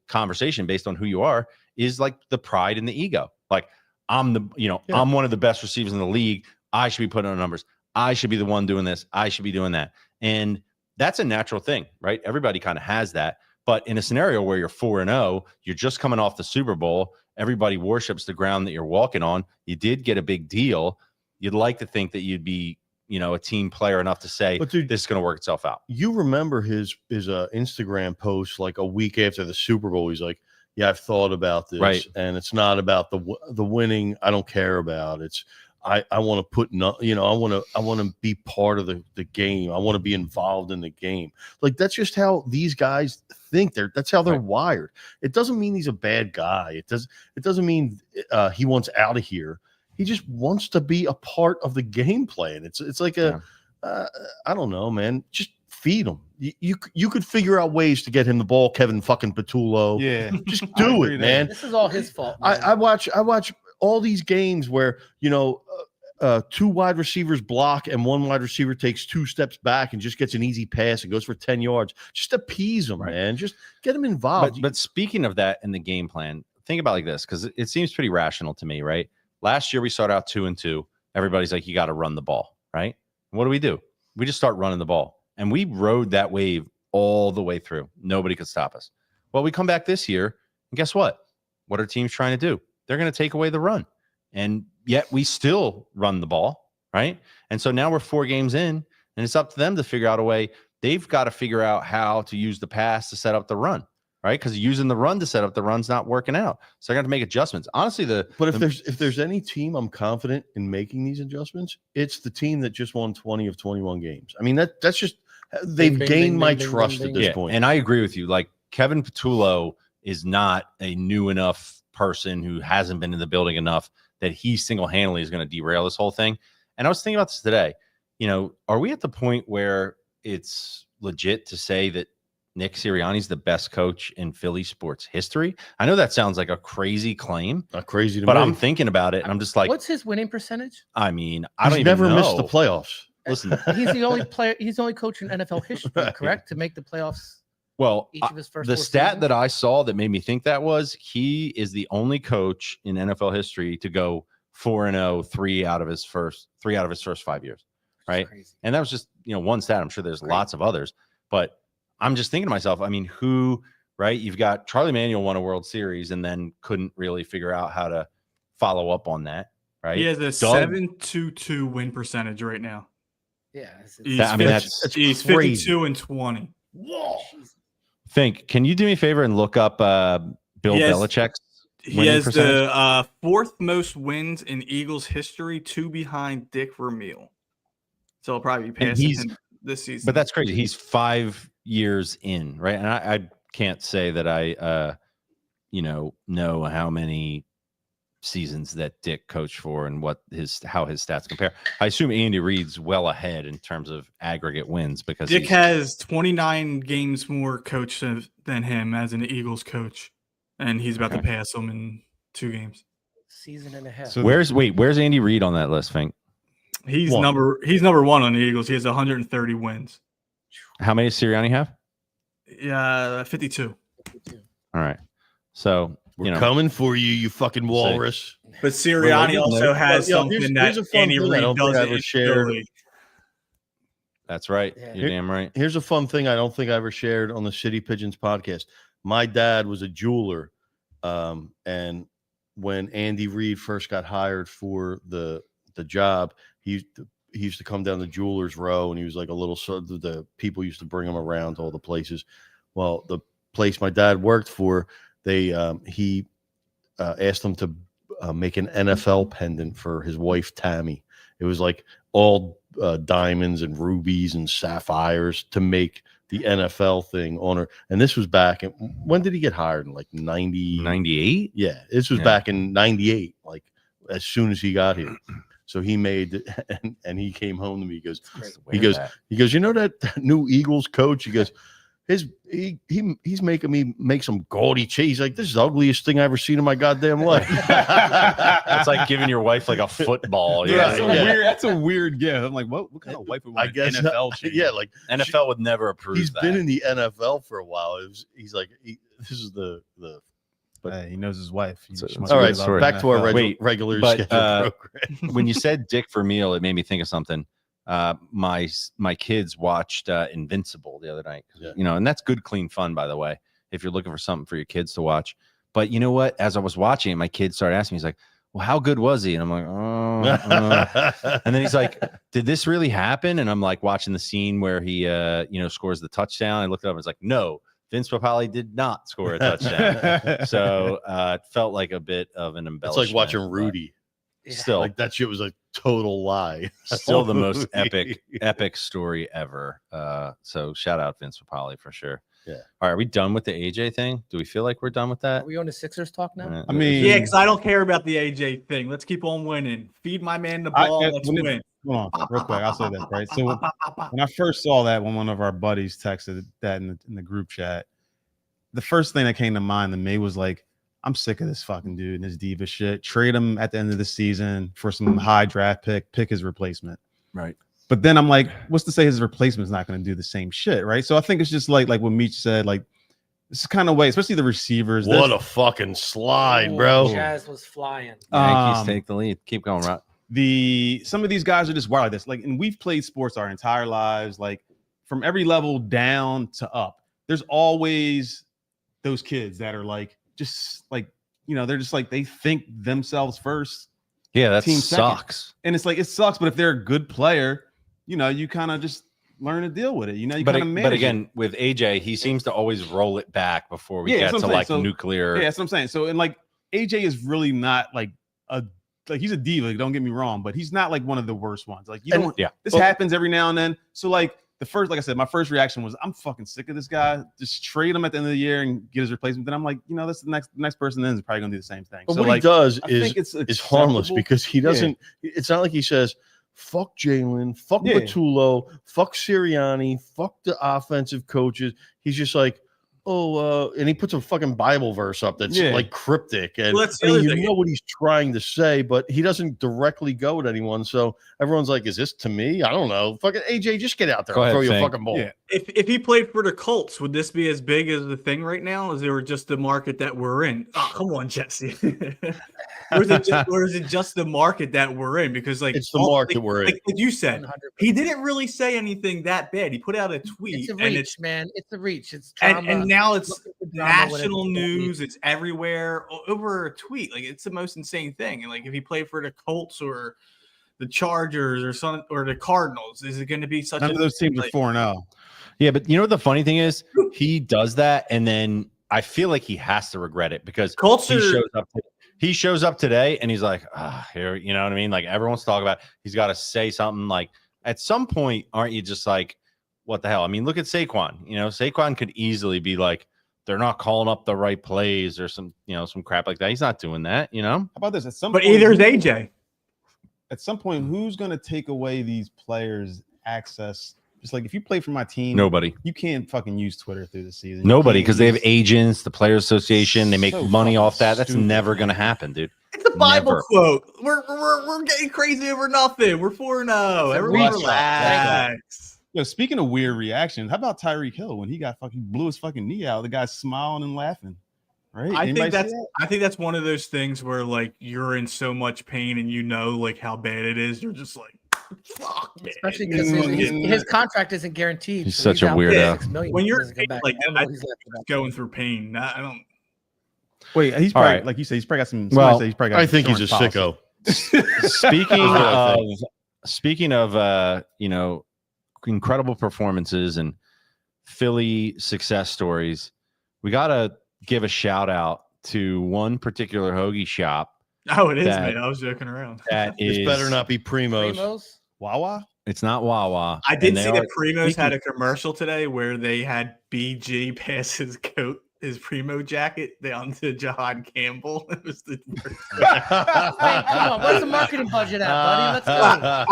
conversation based on who you are, is like the pride and the ego. Like I'm I'm one of the best receivers in the league. I should be putting on numbers. I should be the one doing this. I should be doing that. And that's a natural thing, right? Everybody kind of has that. But in a scenario where you're 4-0, you're just coming off the Super Bowl. Everybody worships the ground that you're walking on. You did get a big deal. You'd like to think that you'd be, a team player enough to say, But dude, this is going to work itself out. You remember his Instagram post like a week after the Super Bowl? He's like, "Yeah, I've thought about this, Right. and it's not about the winning. I don't care about it's. I want to put I want to be part of the game. I want to be involved in the game. Like that's just how these guys think. That's how they're wired. It doesn't mean he's a bad guy. It doesn't mean he wants out of here. He just wants to be a part of the game plan. It's like I don't know, man. Just feed him. You could figure out ways to get him the ball, Kevin fucking Patullo. Yeah, Just do it, man. This is all his fault. Man. I watch all these games where 2 wide receivers block and 1 wide receiver takes 2 steps back and just gets an easy pass and goes for 10 yards. Just appease them, man. Just get them involved. But speaking of that in the game plan, think about it like this, because it seems pretty rational to me, right? Last year we started out 2-2. Everybody's like, you got to run the ball, right? What do? We just start running the ball. And we rode that wave all the way through. Nobody could stop us. Well, we come back this year, and guess what? What are teams trying to do? They're going to take away the run. And yet we still run the ball, right? And so now we're 4 games in, and it's up to them to figure out a way. They've got to figure out how to use the pass to set up the run, right? Because using the run to set up the run's not working out. So they're going to make adjustments. Honestly, if there's any team I'm confident in making these adjustments, it's the team that just won 20 of 21 games. I mean, that's just they've gained my trust at this point. And I agree with you. Like Kevin Patullo is not a new enough person who hasn't been in the building enough that he single-handedly is going to derail this whole thing. And I was thinking about this today. Are we at the point where it's legit to say that Nick Sirianni's the best coach in Philly sports history? I know that sounds like a crazy claim. Not crazy to but me. I'm thinking about it, and I'm just like, what's his winning percentage? I mean, I don't He's even never know. missed the playoffs. Listen, He's the only player. He's the only coach in NFL history, correct, to make the playoffs. well, Each of his first the 4 stat seasons? that I saw that made me think that was he is the only coach in NFL history to go 4-0 3 out of his first 5 years, right? Crazy. And that was just one stat. I'm sure there's lots of others, but I'm just thinking to myself, I mean, who, right? You've got Charlie Manuel won a World Series and then couldn't really figure out how to follow up on that, right? He has a Doug- 7.22 win percentage right now. Yeah. He's, That- I mean, 50 that's he's crazy. 52-20. Whoa. Think, can you do me a favor and look up Bill He has- Belichick's He winning has percentage? the 4th most wins in Eagles history, 2 behind Dick Vermeil. So he'll probably be passing him this season. But that's crazy. He's 5 years in, right? And I can't say that I, know how many seasons that Dick coached for and how his stats compare. I assume Andy Reid's well ahead in terms of aggregate wins because Dick has 29 games more coached than him as an Eagles coach, and he's about to pass him in 2 games. Season and a half. So where's Andy Reid on that list, Fink? He's One. number 1 on the Eagles. He has 130 wins. How many does Sirianni have? Yeah, 52. All right. So we're coming for you, you fucking walrus. But Sirianni also has something here's that a fun Andy thing I Reid don't think I doesn't ever in shared. Philly. That's right. You're damn right. Here's a fun thing I don't think I ever shared on the City Pigeons podcast. My dad was a jeweler, and when Andy Reid first got hired for the job, he used to come down the Jewelers Row, and he was like a little. So the people used to bring him around to all the places. Well, the place my dad worked for, he asked him to make an NFL pendant for his wife Tammy. It was like all diamonds and rubies and sapphires to make the NFL thing on her. And this was back in, when did he get hired? In like 98? Yeah, this was back in 98, like as soon as he got here. So he made, and he came home to me. He goes, you know that new Eagles coach? He goes, he's making me make some gaudy cheese. Like, this is the ugliest thing I ever seen in my goddamn life. It's like giving your wife like a football. Yeah, that's a weird gift. I'm like, what kind of wife would want an NFL cheese? Yeah, like NFL would never approve. He's been in the NFL for a while. He's like, this is the. But hey, he knows his wife. All right, back to our regular schedule program. When you said Dick Vermeil, it made me think of something. My kids watched Invincible the other night, and that's good, clean fun, by the way, if you're looking for something for your kids to watch. But you know what? As I was watching it, my kid started asking me, he's like, well, how good was he? And I'm like, and then he's like, did this really happen? And I'm like watching the scene where he, scores the touchdown. I looked up and was like, no, Vince Papale did not score a touchdown. So it felt like a bit of an embellishment. It's like watching Rudy. Still, like that shit was a total lie. Still the most epic story ever. So shout out Vince Papale for sure. Yeah. All right, are we done with the AJ thing? Do we feel like we're done with that? Are we on the Sixers talk now? I mean, yeah, because I don't care about the AJ thing. Let's keep on winning. Feed my man the ball. Let's win. Hold on, real quick. I'll say that, right? So when I first saw that, when one of our buddies texted that in the group chat, the first thing that came to mind to me was like, I'm sick of this fucking dude and his diva shit. Trade him at the end of the season for some high draft pick his replacement. Right. But then I'm like, what's to say his replacement's not going to do the same shit, right? So I think it's just like what Meech said, like this is kind of way, especially the receivers. What a fucking slide, bro. Jazz was flying. Yankees take the lead. Keep going, Rock. Some of these guys are just wild like this. Like, and we've played sports our entire lives, like from every level down to up. There's always those kids that are like, just like, they're just like, they think themselves first. Yeah, that team sucks. Second. And it's like, it sucks. But if they're a good player, you kind of just learn to deal with it. You kind of manage. But again, with AJ, he seems to always roll it back before we get to like nuclear. Yeah, that's what I'm saying. So, and like AJ is really not like he's a diva. Don't get me wrong, but he's not like one of the worst ones. Like, this happens every now and then. So like, like I said, my first reaction was, I'm fucking sick of this guy. Just trade him at the end of the year and get his replacement. Then I'm like, that's the next person then is probably gonna do the same thing. But so what he does is harmless because he doesn't. Yeah. It's not like he says, "Fuck Jalen, fuck Batulo, fuck Sirianni, fuck the offensive coaches." He's just like, and he puts a fucking Bible verse up that's like cryptic, and what he's trying to say, but he doesn't directly go at anyone. So everyone's like, "Is this to me?" I don't know. Fucking AJ, just get out there and throw you a fucking ball. Yeah. If he played for the Colts, would this be as big as the thing right now? Is there just the market that we're in? Oh, come on, Jesse. Or is it just the market that we're in? Because it's the market we're in. Like you said, 100%. He didn't really say anything that bad. He put out a tweet. It's a reach, man. It's a reach. It's drama. And now it's national news. It's everywhere over a tweet. Like, it's the most insane thing. And like, if he played for the Colts or the Chargers or the Cardinals, is it going to be such? None of those teams are 4-0. Yeah, but the funny thing is, he does that, and then I feel like he has to regret it because he shows up today and he's like, here, you know what I mean? Like, everyone's talking about, he's got to say something. Like, at some point, aren't you just like, what the hell? I mean, look at Saquon. Saquon could easily be like, they're not calling up the right plays or some crap like that. He's not doing that, How about this? But either is AJ. At some point, who's going to take away these players' access? Just like, if you play for my team, nobody. You can't fucking use Twitter through the season. Nobody, because they have agents, the Players Association. They make money off that. That's never going to happen, dude. It's a Bible quote. We're getting crazy over nothing. We're 4-0. Everyone relax. Speaking of weird reactions, how about Tyreek Hill when he got blew his fucking knee out? The guy's smiling and laughing. Right? I Anybody think see that? I think that's one of those things where like you're in so much pain and you know like how bad it is. You're just like, fuck, man. Especially because his contract isn't guaranteed. He's so such a out weirdo. $6 million When you're doesn't come back. like I don't know what he's left about. going through pain, I don't. Wait, he's All probably right. like you said, he's probably got some. Well, He's probably got I think he's a insurance policy. sicko. Speaking of incredible performances and Philly success stories, we gotta give a shout out to one particular hoagie shop. Oh, it is, man. I was joking around. That is This better not be Primo's. Wawa. It's not Wawa. I did And see they that are- Primo's had a commercial today where they had BG pass his coat, his Primo jacket down to Jahan Campbell. It was the worst. Hey, come on, where's the marketing budget at, buddy? Let's go.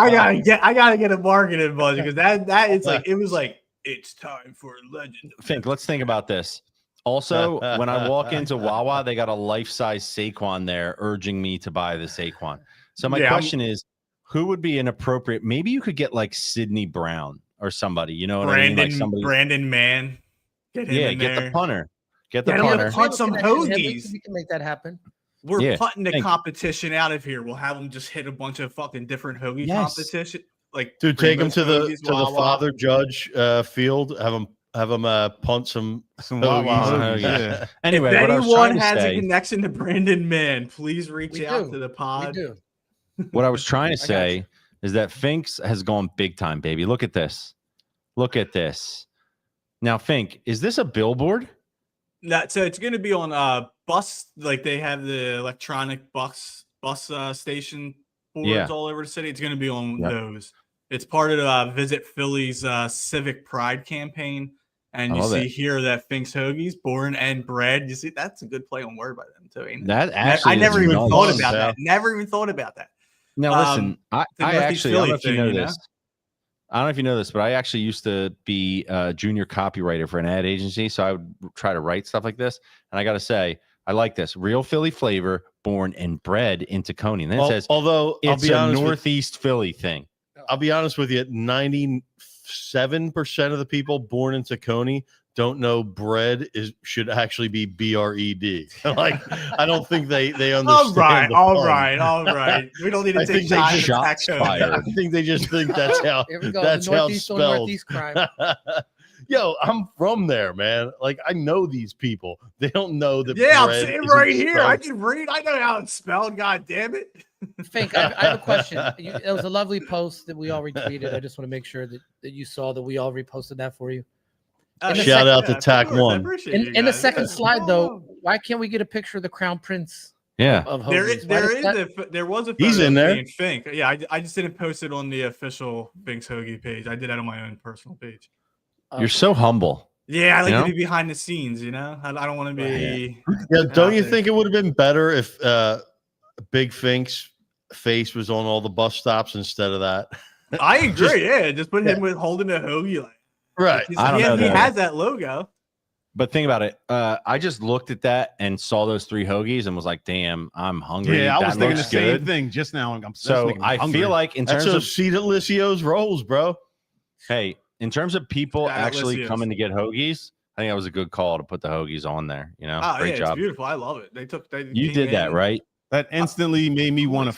I gotta get a marketing budget because that is like it was like it's time for a legend. Let's think about this. Also, when I walk into Wawa, they got a life-size Saquon there urging me to buy the Saquon. So my question is, who would be an appropriate? Maybe you could get like Sidney Brown or somebody. You know what I mean? Like somebody. Brandon Mann. Get him in get there. the punter. Get Yeah, the punter. punt some hoagies. We can make that happen. We're putting the competition out of here. We'll have them just hit a bunch of fucking different hoagie competition. Like, dude, take them to Primo's the Wawa. Father Judge field. Have them punt some Wawa hoagies. Yeah. Anyway, if what I was anyone trying to has say, a connection to Brandon Mann, please reach We out do. to the pod. We do. what I was trying to say is that Finks has gone big time, baby. Look at this. Look at this. Now, Fink, is this a billboard? So it's going to be on bus, like they have the electronic bus station boards all over the city. It's going to be on those. It's part of Visit Philly's Civic Pride campaign. And you see here that Fink's Hoagies, born and bred. You see, that's a good play on word by them, too. Ain't it? That actually I never even nice. thought about that. Never even thought about that. Now, listen, I actually, I don't know if you know thing, this. I don't know if you know this, but I actually used to be a junior copywriter for an ad agency. So I would try to write stuff like this. And I got to say, I like this. Real Philly flavor, born and bred in Tacony. And then it says, although it's a Northeast Philly thing. I'll be honest with you, 97% of the people born in Tacony don't know bread should actually be BRED. Like, I don't think they understand. All right. We don't need to take shots. I think they just think that's how. Here we go. That's the how Northeast spelled. on Northeast crime. Yo, I'm from there, man. Like, I know these people. They don't know that. Yeah, I'm sitting right here. I can read. I know how it's spelled. God damn it. Fink, I have a question. It was a lovely post that we all retweeted. I just want to make sure that you saw that we all reposted that for you. Shout out to Tac One. In the second slide, though, why can't we get a picture of the Crown Prince? Yeah, of there was a photo he's in there. Fink. Yeah, I just didn't post it on the official Fink's Hoagie page. I did that on my own personal page. You're so humble. Yeah, I like to be behind the scenes. You know, I don't want to be. Yeah, don't you think it would have been better if Big Fink's face was on all the bus stops instead of that? I agree. Just put him with holding a hoagie, right? I don't know. He has that logo. But think about it. I just looked at that and saw those 3 hoagies and was like, "Damn, I'm hungry." Yeah, I was thinking the same good. thing just now. I feel like in terms of seat at Lucio's rolls, bro. Hey, in terms of people actually coming to get hoagies, I think that was a good call to put the hoagies on there. You know, great job. It's beautiful. I love it. You did that, right? That instantly made me want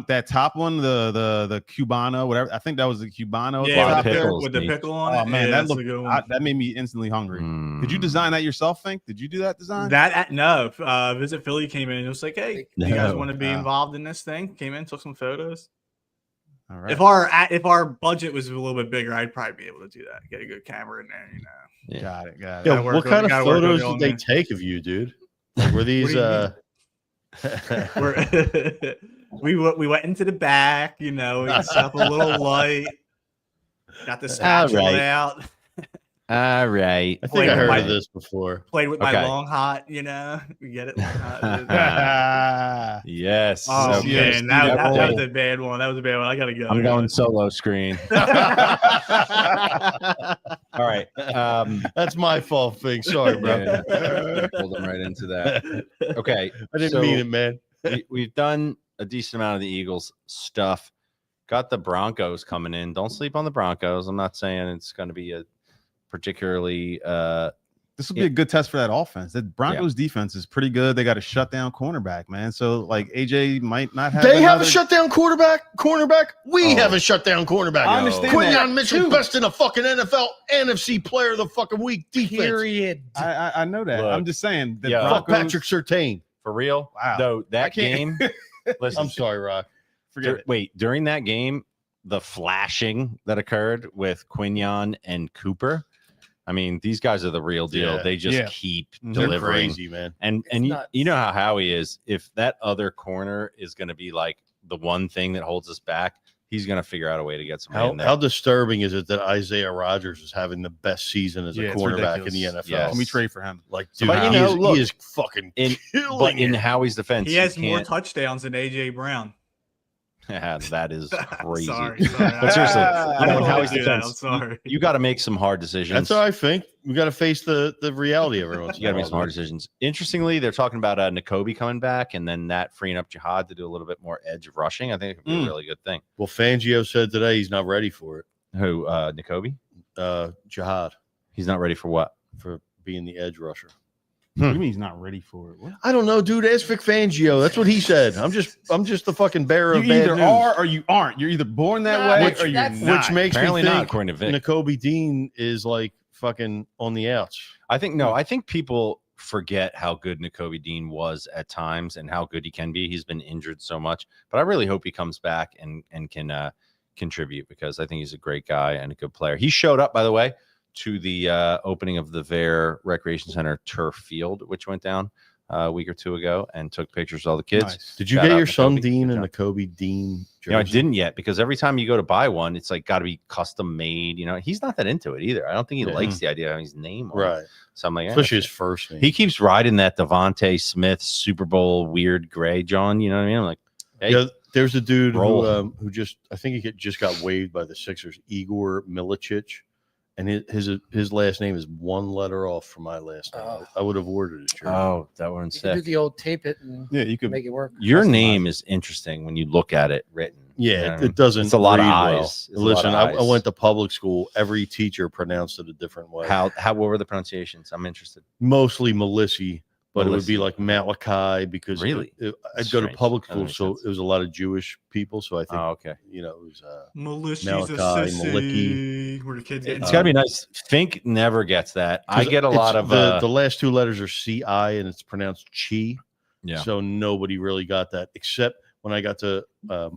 that top one, the Cubano, whatever. I think that was the Cubano. Yeah, pickles, with the pickle on it. Oh man, that looked good. That made me instantly hungry. Did you design that yourself, Fink? Did you do that design? No. Visit Philly came in and it was like, hey, you guys want to be involved in this thing? Came in, took some photos. All right. If our budget was a little bit bigger, I'd probably be able to do that. Get a good camera in there, you know. Yeah. Got it. Yo, what kind of photos did they take of you, dude? Like, were these we went into the back, you know, we set up a little light, got the spatula out. All right. I think I heard of this before. Played with my long hot, you know. We get it. Yes. Oh so man, that was a bad one. I gotta go. I'm going solo screen. All right. That's my fault, Fink. Sorry, bro. Pulled them right into that. Okay. I didn't mean it, man. We've done a decent amount of the Eagles stuff. Got the Broncos coming in. Don't sleep on the Broncos. I'm not saying it's going to be a particularly This will be a good test for that offense. The Broncos defense is pretty good. They got a shutdown cornerback, man. So like AJ might not have. They have a shutdown cornerback. We have a shutdown cornerback. I understand Quinyon Mitchell, best in the fucking NFL, NFC Player of the fucking Week defense. Period. I know that. Look, I'm just saying. The Fuck Broncos, Patrick Surtain. For real? Wow. Though that game. Listen, I'm sorry, Rock. Forget it. Wait, during that game, the flashing that occurred with Quinyon and Cooper. I mean, these guys are the real deal. Yeah. They just keep They're delivering. crazy, man. And you know how Howie is. If that other corner is going to be like the one thing that holds us back, he's going to figure out a way to get somebody in there. How disturbing is it that Isaiah Rodgers is having the best season as a cornerback in the NFL? Yes. Can we trade for him? Like, dude, But, you know, look, he is fucking killing but in it. Howie's defense, He has you more can't- touchdowns than AJ Brown. Yeah, that is crazy. Sorry. But seriously, I in don't Howie's do that. I'm defense, sorry. you got to make some hard decisions. That's what I think. We got to face the reality every once You got to make some hard decisions. Interestingly, they're talking about Nakobe coming back and then that freeing up Jihad to do a little bit more edge of rushing. I think it could be a really good thing. Well, Fangio said today he's not ready for it. Who, Nakobe? Jihad He's not ready for what? for being the edge rusher. What do you mean he's not ready for it? What? I don't know, dude. Ask Vic Fangio. That's what he said. I'm just the fucking bearer You of bad either news. are or you aren't. You're either born that Nah, way which- or you're that's- not. Which makes Apparently me not, think according to Vic. Nakobe Dean is like fucking on the outs. I think people forget how good Nakobe Dean was at times and how good he can be. He's been injured so much, but I really hope he comes back and can contribute because I think he's a great guy and a good player. He showed up, by the way, to the opening of the Vare Recreation Center turf field, which went down a week or two ago, and took pictures of all the kids. Nice. Did you Shout get out your son Nakobe. Dean Good and job. Nakobe Dean jersey? You know, I didn't yet because every time you go to buy one, it's like got to be custom made. You know, he's not that into it either. I don't think he Yeah. likes the idea of having his name on it. Right. So I'm like, Especially his first name. he keeps riding that Devontae Smith Super Bowl weird gray, John. You know what I mean? I'm like, hey, Yeah, there's a dude Roll. who just I think just got waived by the Sixers, Igor Milicic, and his last name is one letter off from my last name. Oh. I would have ordered it. Sure. oh, that one's You can do sick. the old tape it and Yeah, you could. make it work. Your Customized. name is interesting when you look at it written. Yeah, You know what I mean? it doesn't. It's a lot of read eyes. well. It's a lot Listen, of I eyes. went to public school. Every teacher pronounced it a different way. How what were the pronunciations? I'm interested. Mostly Melissy, but it would be Melissy. like Malachi because Really? I'd go to Strange. public Doesn't school, make so sense. it was a lot of Jewish people. So I think Oh, okay. it was. Malicious Malachi, Maliki. Where the kids get It's got to be nice. Fink never gets that. I get a lot of the last two letters are CI and it's pronounced Chi. yeah. So nobody really got that except when I got to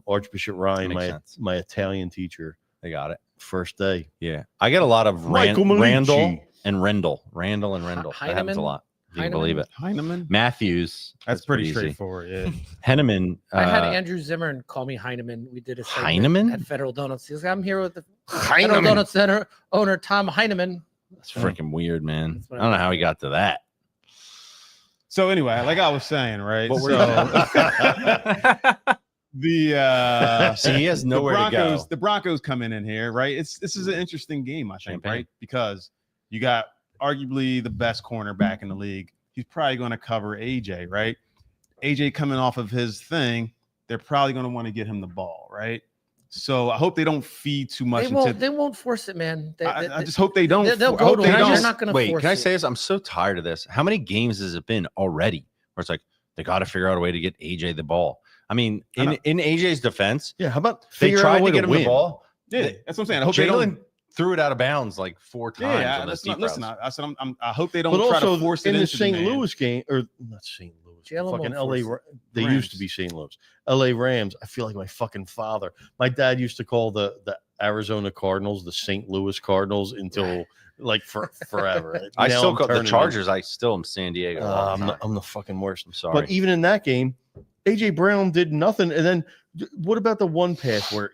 Archbishop Ryan, Makes sense. my Italian teacher, They got it. first day. Yeah, I get a lot of Michael Malici. Randall and Rendell. Randall and Rendell. That happens a Heineman? lot. You can Heineman? believe it. Heineman. Matthews. That's pretty easy. straightforward. Yeah. Henneman. I had Andrew Zimmern call me Heineman. We did a segment Heineman? at Federal Donuts. He was like, I'm here with the Federal Heineman. Donuts Center owner Tom Heineman. That's freaking weird, man. That's what I don't know how he got to that. So anyway, like I was saying, right? What were So the See, he has nowhere the to Broncos, go. the Broncos come in here, right? This is an interesting game, I think, Champagne. right? Because you got arguably the best cornerback in the league. He's probably going to cover AJ, right? AJ coming off of his thing, they're probably going to want to get him the ball, right? So I hope they don't feed too much into. They won't force it, man. I just hope they don't. They'll I go hope to they him. They're don't. not going to Wait, force can I it. say this? I'm so tired of this. How many games has it been already where it's like they got to figure out a way to get AJ the ball? I mean, I know. in AJ's defense, Yeah, how about they figure out tried a way to get him win? the ball. Yeah, that's what I'm saying. I hope they don't. Jalen threw it out of bounds like 4 times. Yeah, on that's those not, deep listen. routes. I said I hope they don't But try also to force it in the into St. man. Louis game, or not St. Louis, Jalen fucking won't LA. force They Rams. used to be St. Louis. LA Rams. I feel like my fucking father. My dad used to call the Arizona Cardinals the St. Louis Cardinals until like forever. I Now still I'm call the turning Chargers. I still am San Diego. all the time. I'm the fucking worst. I'm sorry. But even in that game, AJ Brown did nothing. And then what about the one pass where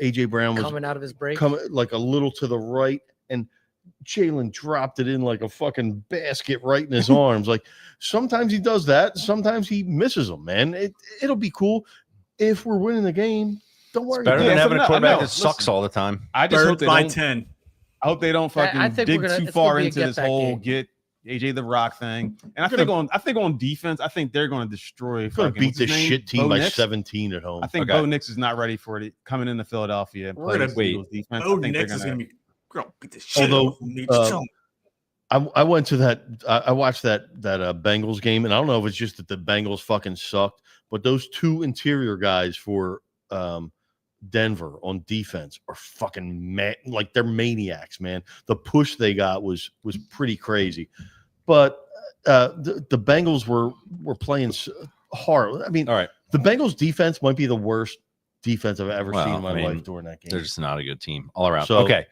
AJ Brown was coming out of his break. coming like a little to the right and Jalen dropped it in like a fucking basket right in his arms. Like sometimes he does that. Sometimes he misses them, man. It'll be cool if we're winning the game. Don't worry. Better about than it. having a I quarterback know. that sucks Listen. all the time. I just hope Birds they by don't. 10. I hope they don't I fucking think dig we're gonna- too it's gonna far be a into this get-back whole game. get AJ the Rock thing. And I think on defense, I think they're going to destroy. Gonna fucking- beat what's his this name? shit team Bo by Nix? 17 at home. I think Okay. Bo Nix is not ready for it coming into Philadelphia. And We're play gonna this wait. Eagles defense. Oh, I think Nix they're is gonna. going to be beat the shit Although, out of him. I went to that. I watched that Bengals game, and I don't know if it's just that the Bengals fucking sucked, but those two interior guys for Denver on defense are fucking like they're maniacs, man. The push they got was pretty crazy, but the Bengals were playing hard. I mean, All right. the Bengals defense might be the worst defense I've ever Well, seen in my I mean, life during that game. They're just not a good team all around. So, okay.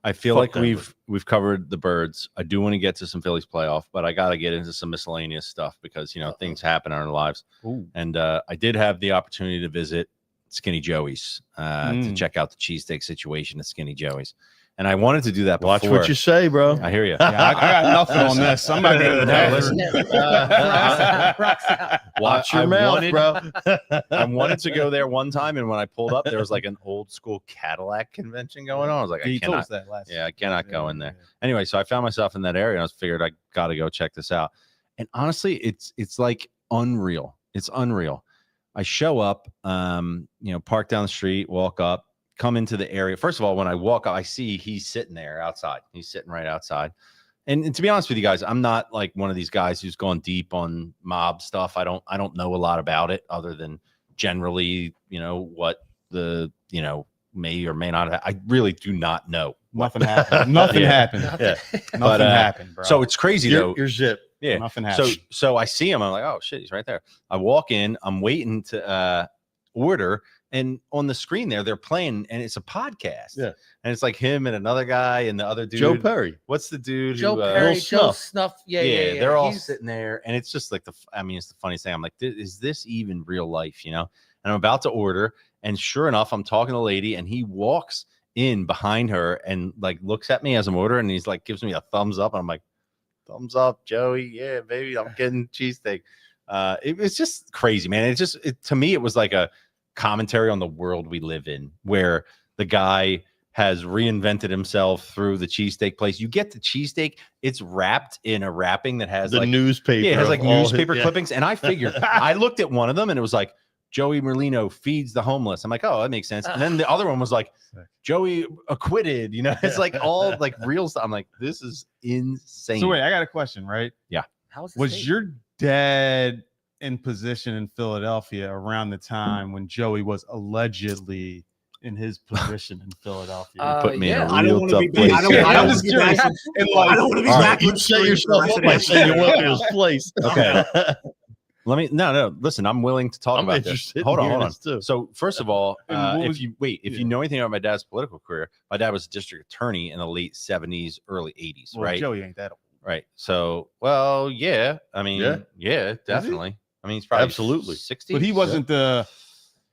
I feel fuck like Denver. we've covered the Birds. I do want to get to some Phillies playoff, but I got to get into some miscellaneous stuff because, things happen in our lives. Ooh. And I did have the opportunity to visit Skinny Joey's to check out the cheesesteak situation at Skinny Joey's. And I wanted to do that before. Watch what you say, bro. I hear you. Yeah, I got nothing on this. I'm not going to Watch your mouth, bro. I wanted to go there one time, and when I pulled up, there was like an old school Cadillac convention going on. I was like, You I told cannot. us that last Yeah, I cannot go in there. Yeah. Anyway, so I found myself in that area, and I figured I got to go check this out. And honestly, it's like unreal. It's unreal. I show up, park down the street, walk up, come into the area. First of all, when I walk up, I see he's sitting there outside. He's sitting right outside. And to be honest with you guys, I'm not like one of these guys who's gone deep on mob stuff. I don't know a lot about it other than generally, what the, may or may not. I really do not know. Nothing happened. Nothing happened. Yeah. Nothing happened, bro. So it's crazy though. You're zip. Yeah. Nothing happened. So I see him. I'm like, oh shit, he's right there. I walk in. I'm waiting to order, and on the screen there, they're playing, and it's a podcast. Yeah. And it's like him and another guy and the other dude. Joe Perry. What's the dude? Joe who, Perry, Will Joe Snuff. Snuff. Yeah. they're all He's- sitting there, and it's just like it's the funniest thing. I'm like, is this even real life? And I'm about to order, and sure enough, I'm talking to the lady, and he walks in behind her and like looks at me as I'm ordering, and he's like gives me a thumbs up, and I'm like, thumbs up, Joey. Yeah, baby, I'm getting cheesesteak. It was just crazy, man. To me, it was like a commentary on the world we live in, where the guy has reinvented himself through the cheesesteak place. You get the cheesesteak, it's wrapped in a wrapping that has The like newspaper. it has like of all newspaper his- clippings. And I figured, I looked at one of them and it was like, Joey Merlino feeds the homeless. I'm like, oh, that makes sense. And then the other one was like, Joey acquitted. It's like all like real stuff. I'm like, this is insane. So wait, I got a question, right? How was Was your dad in position in Philadelphia around the time when Joey was allegedly in his position in Philadelphia? Put me in a I real don't want to tough be place. back. I don't here. want I'm to just be curious. back. And like, I don't want to be all right, back. You set yourself up by saying you went to his place. Okay. Let me no. Listen, I'm willing to talk I'm about this. interested Hold in on. hearing this too. So first of all, And what was- if you know anything about my dad's political career, my dad was a district attorney in the late 70s, early 80s, well, right? Joey ain't that old. Right. So, well, yeah. I mean, yeah, definitely. I mean, he's probably Absolutely. 60. But he wasn't the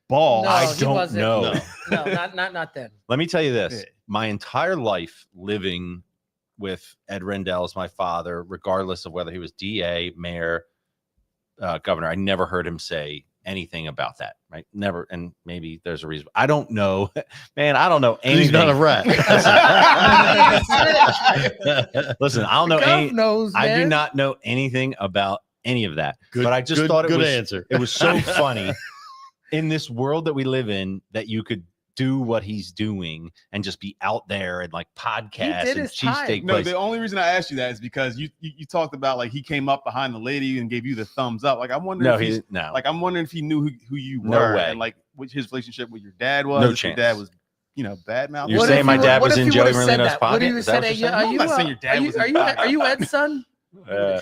ball. No, I he don't wasn't. know. No, not then. Let me tell you this. Yeah. My entire life living with Ed Rendell as my father, regardless of whether he was DA, mayor, governor, I never heard him say anything about that, right? Never. And maybe there's a reason. I don't know. Man, I don't know anything. He's not a rat. Listen, I don't know Gov knows, I do man. not know anything about any of that. Good, but I just good, thought it good was answer. it was so funny in this world that we live in that you could do what he's doing and just be out there and like podcasts did and his time. cheesesteak No, place. the only reason I asked you that is because you talked about like he came up behind the lady and gave you the thumbs up. Like I'm wondering, No, if he's, no. like I'm wondering if he knew who you No were way. and like what his relationship with your dad was. No if chance. Your dad was, bad mouth. You're What saying if my you dad what was if in you Joey would've said Merlino's that? What pocket? do you Is that say? what you're Are saying? you I'm not saying your dad was in pocket. are you Ed's son?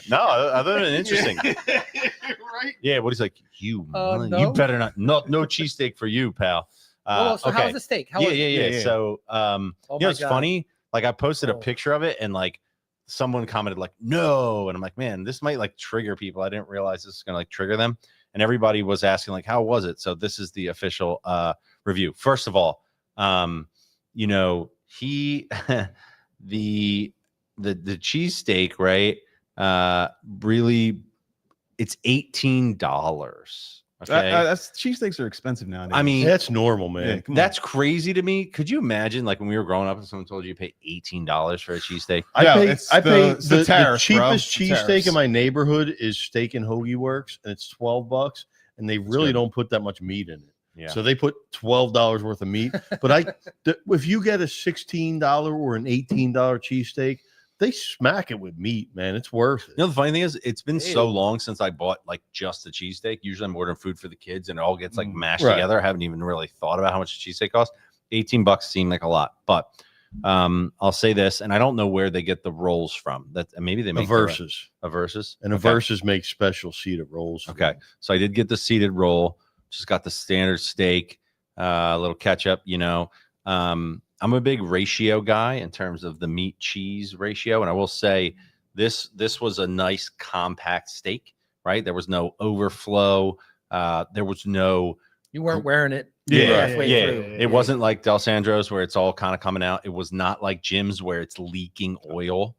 No, other than interesting. right? Yeah, what he's like, you No. better not no cheesesteak for you, pal. So Okay. how's the steak? How was it? Yeah. So Oh my it's God. funny. Like I posted a Oh. picture of it and like someone commented like no, and I'm like, man, this might like trigger people. I didn't realize this is gonna like trigger them. And everybody was asking like, how was it? So this is the official review. First of all, he the cheesesteak, right? Really, it's $18. Okay. That's cheesesteaks are expensive nowadays. I mean, That's normal, man. Yeah, come on. that's crazy to me. Could you imagine, like when we were growing up, and someone told you you pay $18 for a cheesesteak? Yeah, I it's pay it's the the tariffs, bro. cheapest The cheesesteak tariffs. in my neighborhood is Steak and Hoagie Works, and it's $12, and they really good. don't put that much meat in it. Yeah. So they put $12 worth of meat. But if you get a $16 or an $18 cheesesteak, they smack it with meat, man. It's worth it. You know, the funny thing is, it's been so long since I bought like just the cheesesteak. Usually I'm ordering food for the kids and it all gets like mashed together. I haven't even really thought about how much a cheesesteak costs. $18 seemed like a lot, but I'll say this, and I don't know where they get the rolls from. That maybe they make a Versus, and a Versus makes special seeded rolls. Okay, so I did get the seeded roll. Just got the standard steak, a little ketchup. You know, I'm a big ratio guy in terms of the meat cheese ratio, and I will say this was a nice compact steak. Right, there was no overflow. There was no. You weren't wearing it. Yeah. Through. It wasn't like Del Sandro's where it's all kind of coming out. It was not like Jim's where it's leaking oil.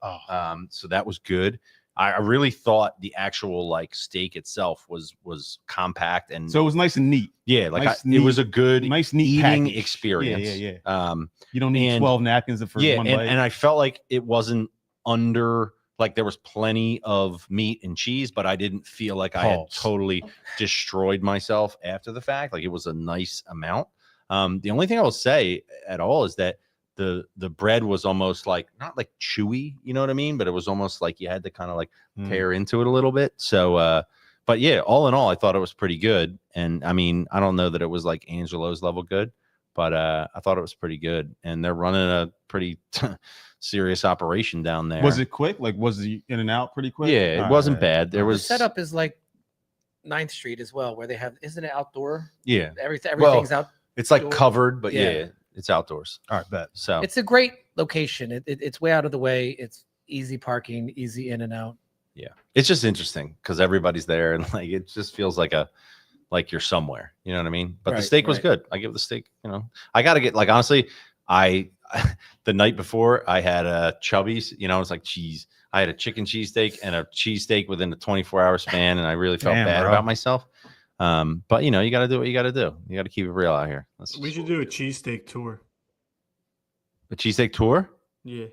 So that was good. I really thought the actual like steak itself was compact, and so it was nice and neat. Yeah, like nice, it was a good nice neat eating package. experience. Yeah. You don't need 12 napkins for one bite. And I felt like it wasn't under. Like there was plenty of meat and cheese, but I didn't feel like I had totally destroyed myself after the fact. Like it was a nice amount. The only thing I will say at all is that the bread was almost like not like chewy, you know what I mean? But it was almost like you had to kind of like tear into it a little bit. So, but yeah, all in all, I thought it was pretty good. And I mean, I don't know that it was like Angelo's level good, but I thought it was pretty good. And they're running a pretty serious operation down there. Was it quick? Like, was the in and out pretty quick? Yeah, it wasn't bad. There was the setup is like 9th Street as well, where they have, isn't it outdoor? Yeah, everything's out. It's like covered, but yeah, it's outdoors. All right, bet. So it's a great location. It's way out of the way. It's easy parking, easy in and out. Yeah, it's just interesting because everybody's there, and like it just feels like you're somewhere. You know what I mean? But the steak was good. I give the steak. You know, I got to get like honestly, the night before I had a Chubby's, you know, it's like cheese. I had a chicken cheesesteak and a cheesesteak within a 24-hour span, and I really felt bad about myself. But you know, you got to do what you got to do. You got to keep it real out here. We should do a cheesesteak tour. A cheesesteak tour? Yeah.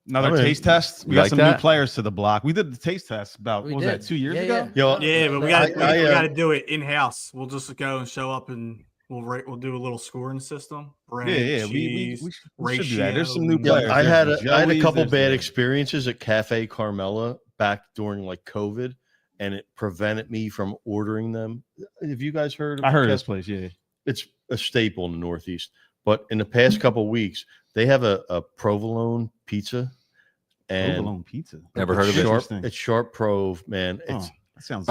Another taste test. We got some new players to the block. We did the taste test about what was that 2 years ago? Yeah, but we got to do it in house. We'll just go and show up and we'll do a little scoring system. Bread, cheese, we should do that. There's some new players. I had a couple bad experiences at Cafe Carmela back during like COVID, and it prevented me from ordering them. Have you guys heard of I heard of this place, yeah. It's a staple in the Northeast. But in the past couple of weeks, they have a provolone pizza. And provolone pizza. Never heard of it. It's Sharp Prove, man. It's that sounds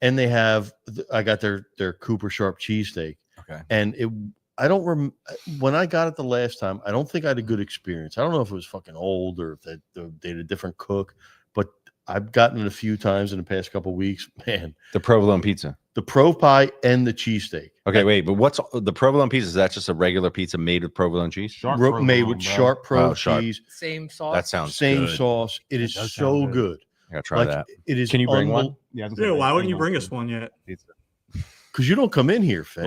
and they have I got their Cooper Sharp cheesesteak. Okay. And I don't when I got it the last time, I don't think I had a good experience. I don't know if it was fucking old or if they had a different cook, but I've gotten it a few times in the past couple of weeks. Man, the provolone pizza, the Prove pie, and the cheesesteak. Okay, wait, but what's the provolone pizza? Is that just a regular pizza made with provolone cheese? Made with Sharp Prove cheese. Same sauce. That sounds same good. sauce. It is so good. I gotta try that. It is. Can you bring one? Yeah. Why wouldn't you bring us one yet? Because you don't come in here, Fink.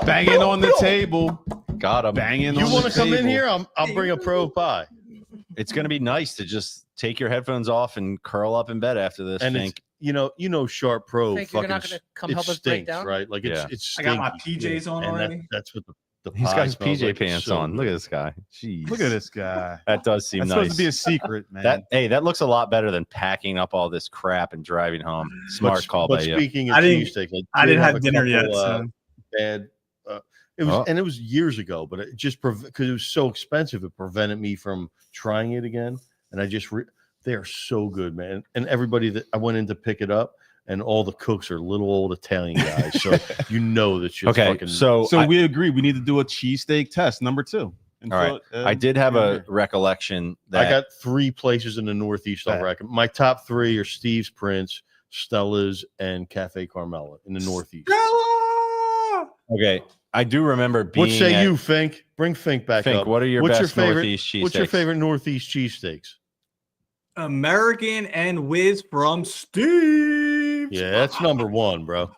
Banging on the table. Got him. Banging. You want to come in here? I'll bring a Prove pie. It's gonna be nice to just take your headphones off and curl up in bed after this. And Fink. You know, Sharp Prove. Think you're not gonna come help us break down? Right? Like it's. I got my PJs on already. That's what the He's got his PJ like. pants on. Look at this guy. Jeez. Look at this guy. That does seem That's nice. supposed to be a secret, man. That looks a lot better than packing up all this crap and driving home. Smart call by you. Speaking of cheesesteak, I didn't have dinner yet. Bad. It was, and it was years ago, but it just because it was so expensive, it prevented me from trying it again. And I just they are so good, man. And everybody that I went in to pick it up, and all the cooks are little old Italian guys, so you know that shit's fucking. So we agree we need to do a cheesesteak test number 2. All right, I did have a recollection that I got 3 places in the Northeast. I'll recommend. My top 3 are Steve's Prince, Stella's, and Cafe Carmela in the Northeast. Okay, I do remember being. What say you, Fink? Bring Fink back up. What are your best Northeast cheesesteaks? What's your favorite Northeast cheesesteaks? American and Whiz from Steve. Yeah, that's number 1, bro.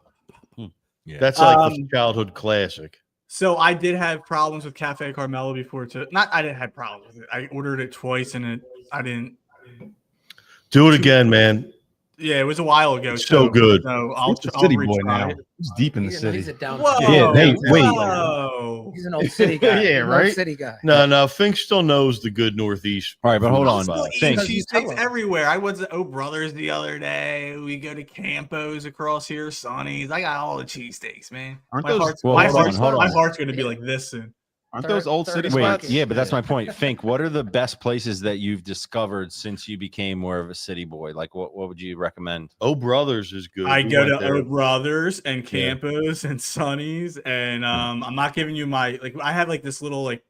Yeah. That's like the childhood classic. So I did have problems with Cafe Carmela before too. I didn't have problems with it. I ordered it twice and I didn't. Do it again, man. Yeah, it was a while ago. It's so good. So He's the city boy now. He's deep in the city. He's a downtown. Whoa, Yeah, hey, wait. whoa. He's an old city guy. Yeah, North right? City guy. No, Fink still knows the good Northeast. All right, but hold I'm on. still Think. eating cheesesteaks everywhere. I was at O Brothers the other day. We go to Campos across here, Sonny's. I got all the cheesesteaks, man. Aren't My those- heart's, Well, my hold on, heart's, hold my on. heart's going to be like this soon. Aren't those old city Wait, spots? Yeah, but that's my point. Think, what are the best places that you've discovered since you became more of a city boy? Like, what would you recommend? Oh Brothers is good. I We go went to there. O Brothers and Campos and Sonny's, and I'm not giving you my like. I have like this little like.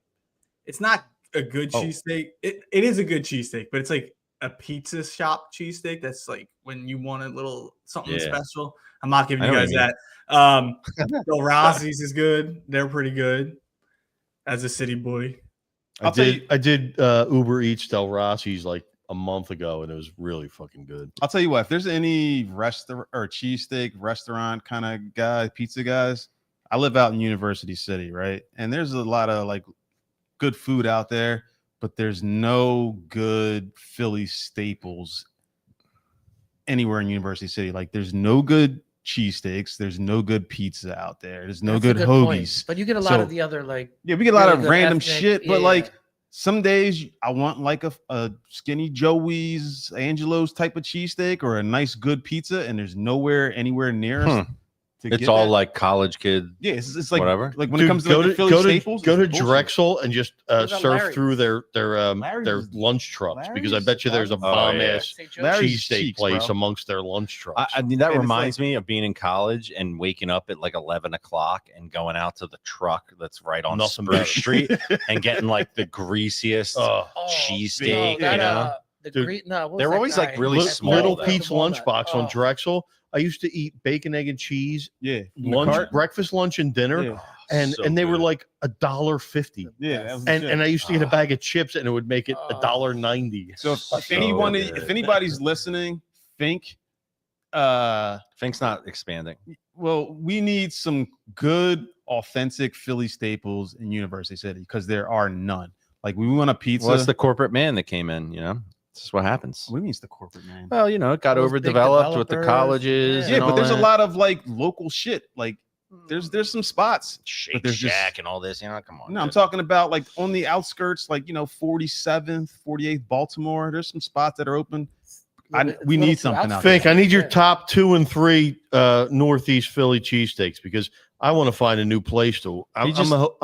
It's not a good cheesesteak. It is a good cheesesteak, but it's like a pizza shop cheesesteak. That's like when you want a little something special. I'm not giving I you know guys what that. Del Rossi's is good. They're pretty good. As a city boy, I did Uber Eats Del Rossi's like a month ago, and it was really fucking good. I'll tell you what, if there's any restaurant or cheesesteak restaurant kind of guy, pizza guys, I live out in University City, right? And there's a lot of like good food out there, but there's no good Philly staples anywhere in University City. Like there's no good cheesesteaks, there's no good pizza out there, there's no That's a good point. hoagies. But you get a lot of the other like. Yeah, we get a lot really of good random ethnic, shit, but yeah. like some days I want like a skinny Joey's, Angelo's type of cheesesteak or a nice good pizza, and there's nowhere anywhere near us to It's get all that. like college kid. Yeah, it's like whatever. Like when Dude, it comes to like the Philly staples, go to it's bullshit. Drexel and just What about surf Larry's? through their Larry's- lunch trucks because I Larry's- bet you there's a bomb ass St. Joe's? Larry's cheesesteak cheeks, place bro. amongst their lunch trucks. I mean, that And it's reminds me of being in college and waking up at like 11 o'clock and going out to the truck that's right on Nothing Spruce better. Street and getting like the greasiest Oh, cheesesteak. that, You know, the Dude, green, no, what was they're that always, like, guy? really Little, small, little though. Pete's Walnut. lunchbox on Oh. Drexel. I used to eat bacon, egg, and cheese, Yeah, lunch, breakfast, lunch, and dinner, Yeah. and So they were good. like $1.50. Yeah, that was the And shit. I used to get a bag of chips, and it would make it $1.90. So if So anyone, good. if anybody's listening, think, Fink's not expanding. well, we need some good, authentic Philly staples in University City because there are none. Like we want a pizza. Well, it's the corporate man that came in. You know, this is what happens. What do you mean it's the corporate man? Well, you know, it got Those big overdeveloped with the developers, colleges. yeah. and Yeah, but all there's a that. lot of like local shit. Like there's some spots. Shake there's just- Shack and all this. You know, come on. No, I'm dude. talking about like on the outskirts, like 47th, 48th Baltimore. There's some spots that are open. We need something out Fink, I need your Yeah. top 2 and 3 Northeast Philly cheesesteaks because I want to find a new place to. I'm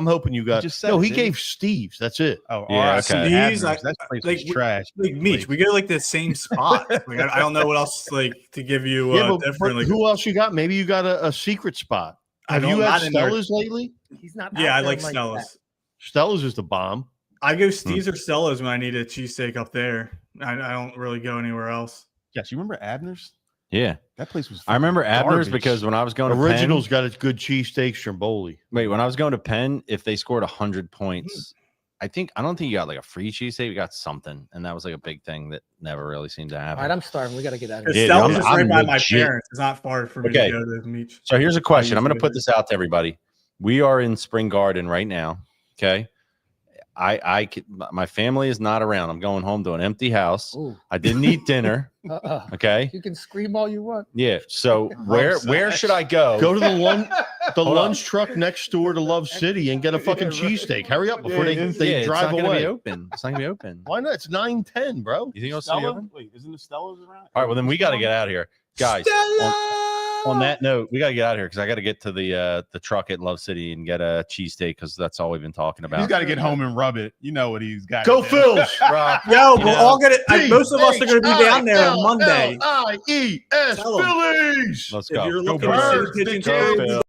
hoping you got. just said No, it, he didn't gave Steve's. That's it. Oh, Yeah, RIP okay. Adams. These, That place like, was trash. like Meech, we go like the same spot. Like, I don't know what else like to give you Yeah, but different. Like, who else you got? Maybe you got a secret spot. I Have you don't- had not in there. Stella's lately? He's not. yeah, out I there like Stella's. Stella's is the bomb. I go Steve's or Stella's when I need a cheesesteak up there. I don't really go anywhere else. Yes, you remember Abner's? Yeah, That place was. I remember fucking Abner's garbage. because when I was going to Original's Penn, got a good cheesesteak stromboli. wait, when I was going to Penn, if they scored 100 points, I don't think you got like a free cheesesteak. You got something, and that was like a big thing that never really seemed to All happen. right, I'm starving. We got to get out of Because here. Yeah, Stella's I'm- is right I'm by my legit- parents. It's not far for me Okay. to go to Meech. So here's a question. I'm going to used put to this out to everybody. We are in Spring Garden right now. Okay. My family is not around. I'm going home to an empty house. Ooh. I didn't eat dinner. Okay. You can scream all you want. Yeah. So where should I go? Go to the Hold on. lunch truck next door to Love City and get a fucking cheesesteak. Hurry up before Yeah, they it's drive not gonna away. be open. It's not gonna be open. Why not? It's 9:10, bro. You think it'll still be Stella? open? Wait, isn't the Stella's around? All right. Well, then we got to get out of here, guys. On that note, we got to get out of here because I got to get to the truck at Love City and get a cheesesteak because that's all we've been talking about. He's got to get home and rub it. You know what he's got. Go to do. Phils. Rock. Yo, You we're know, all gonna. Most of us are gonna be down there on Monday. Phillies. Tell 'em. Phillies. Let's If go. you're Go looking Birds. to see pigeon Go tails, Phil.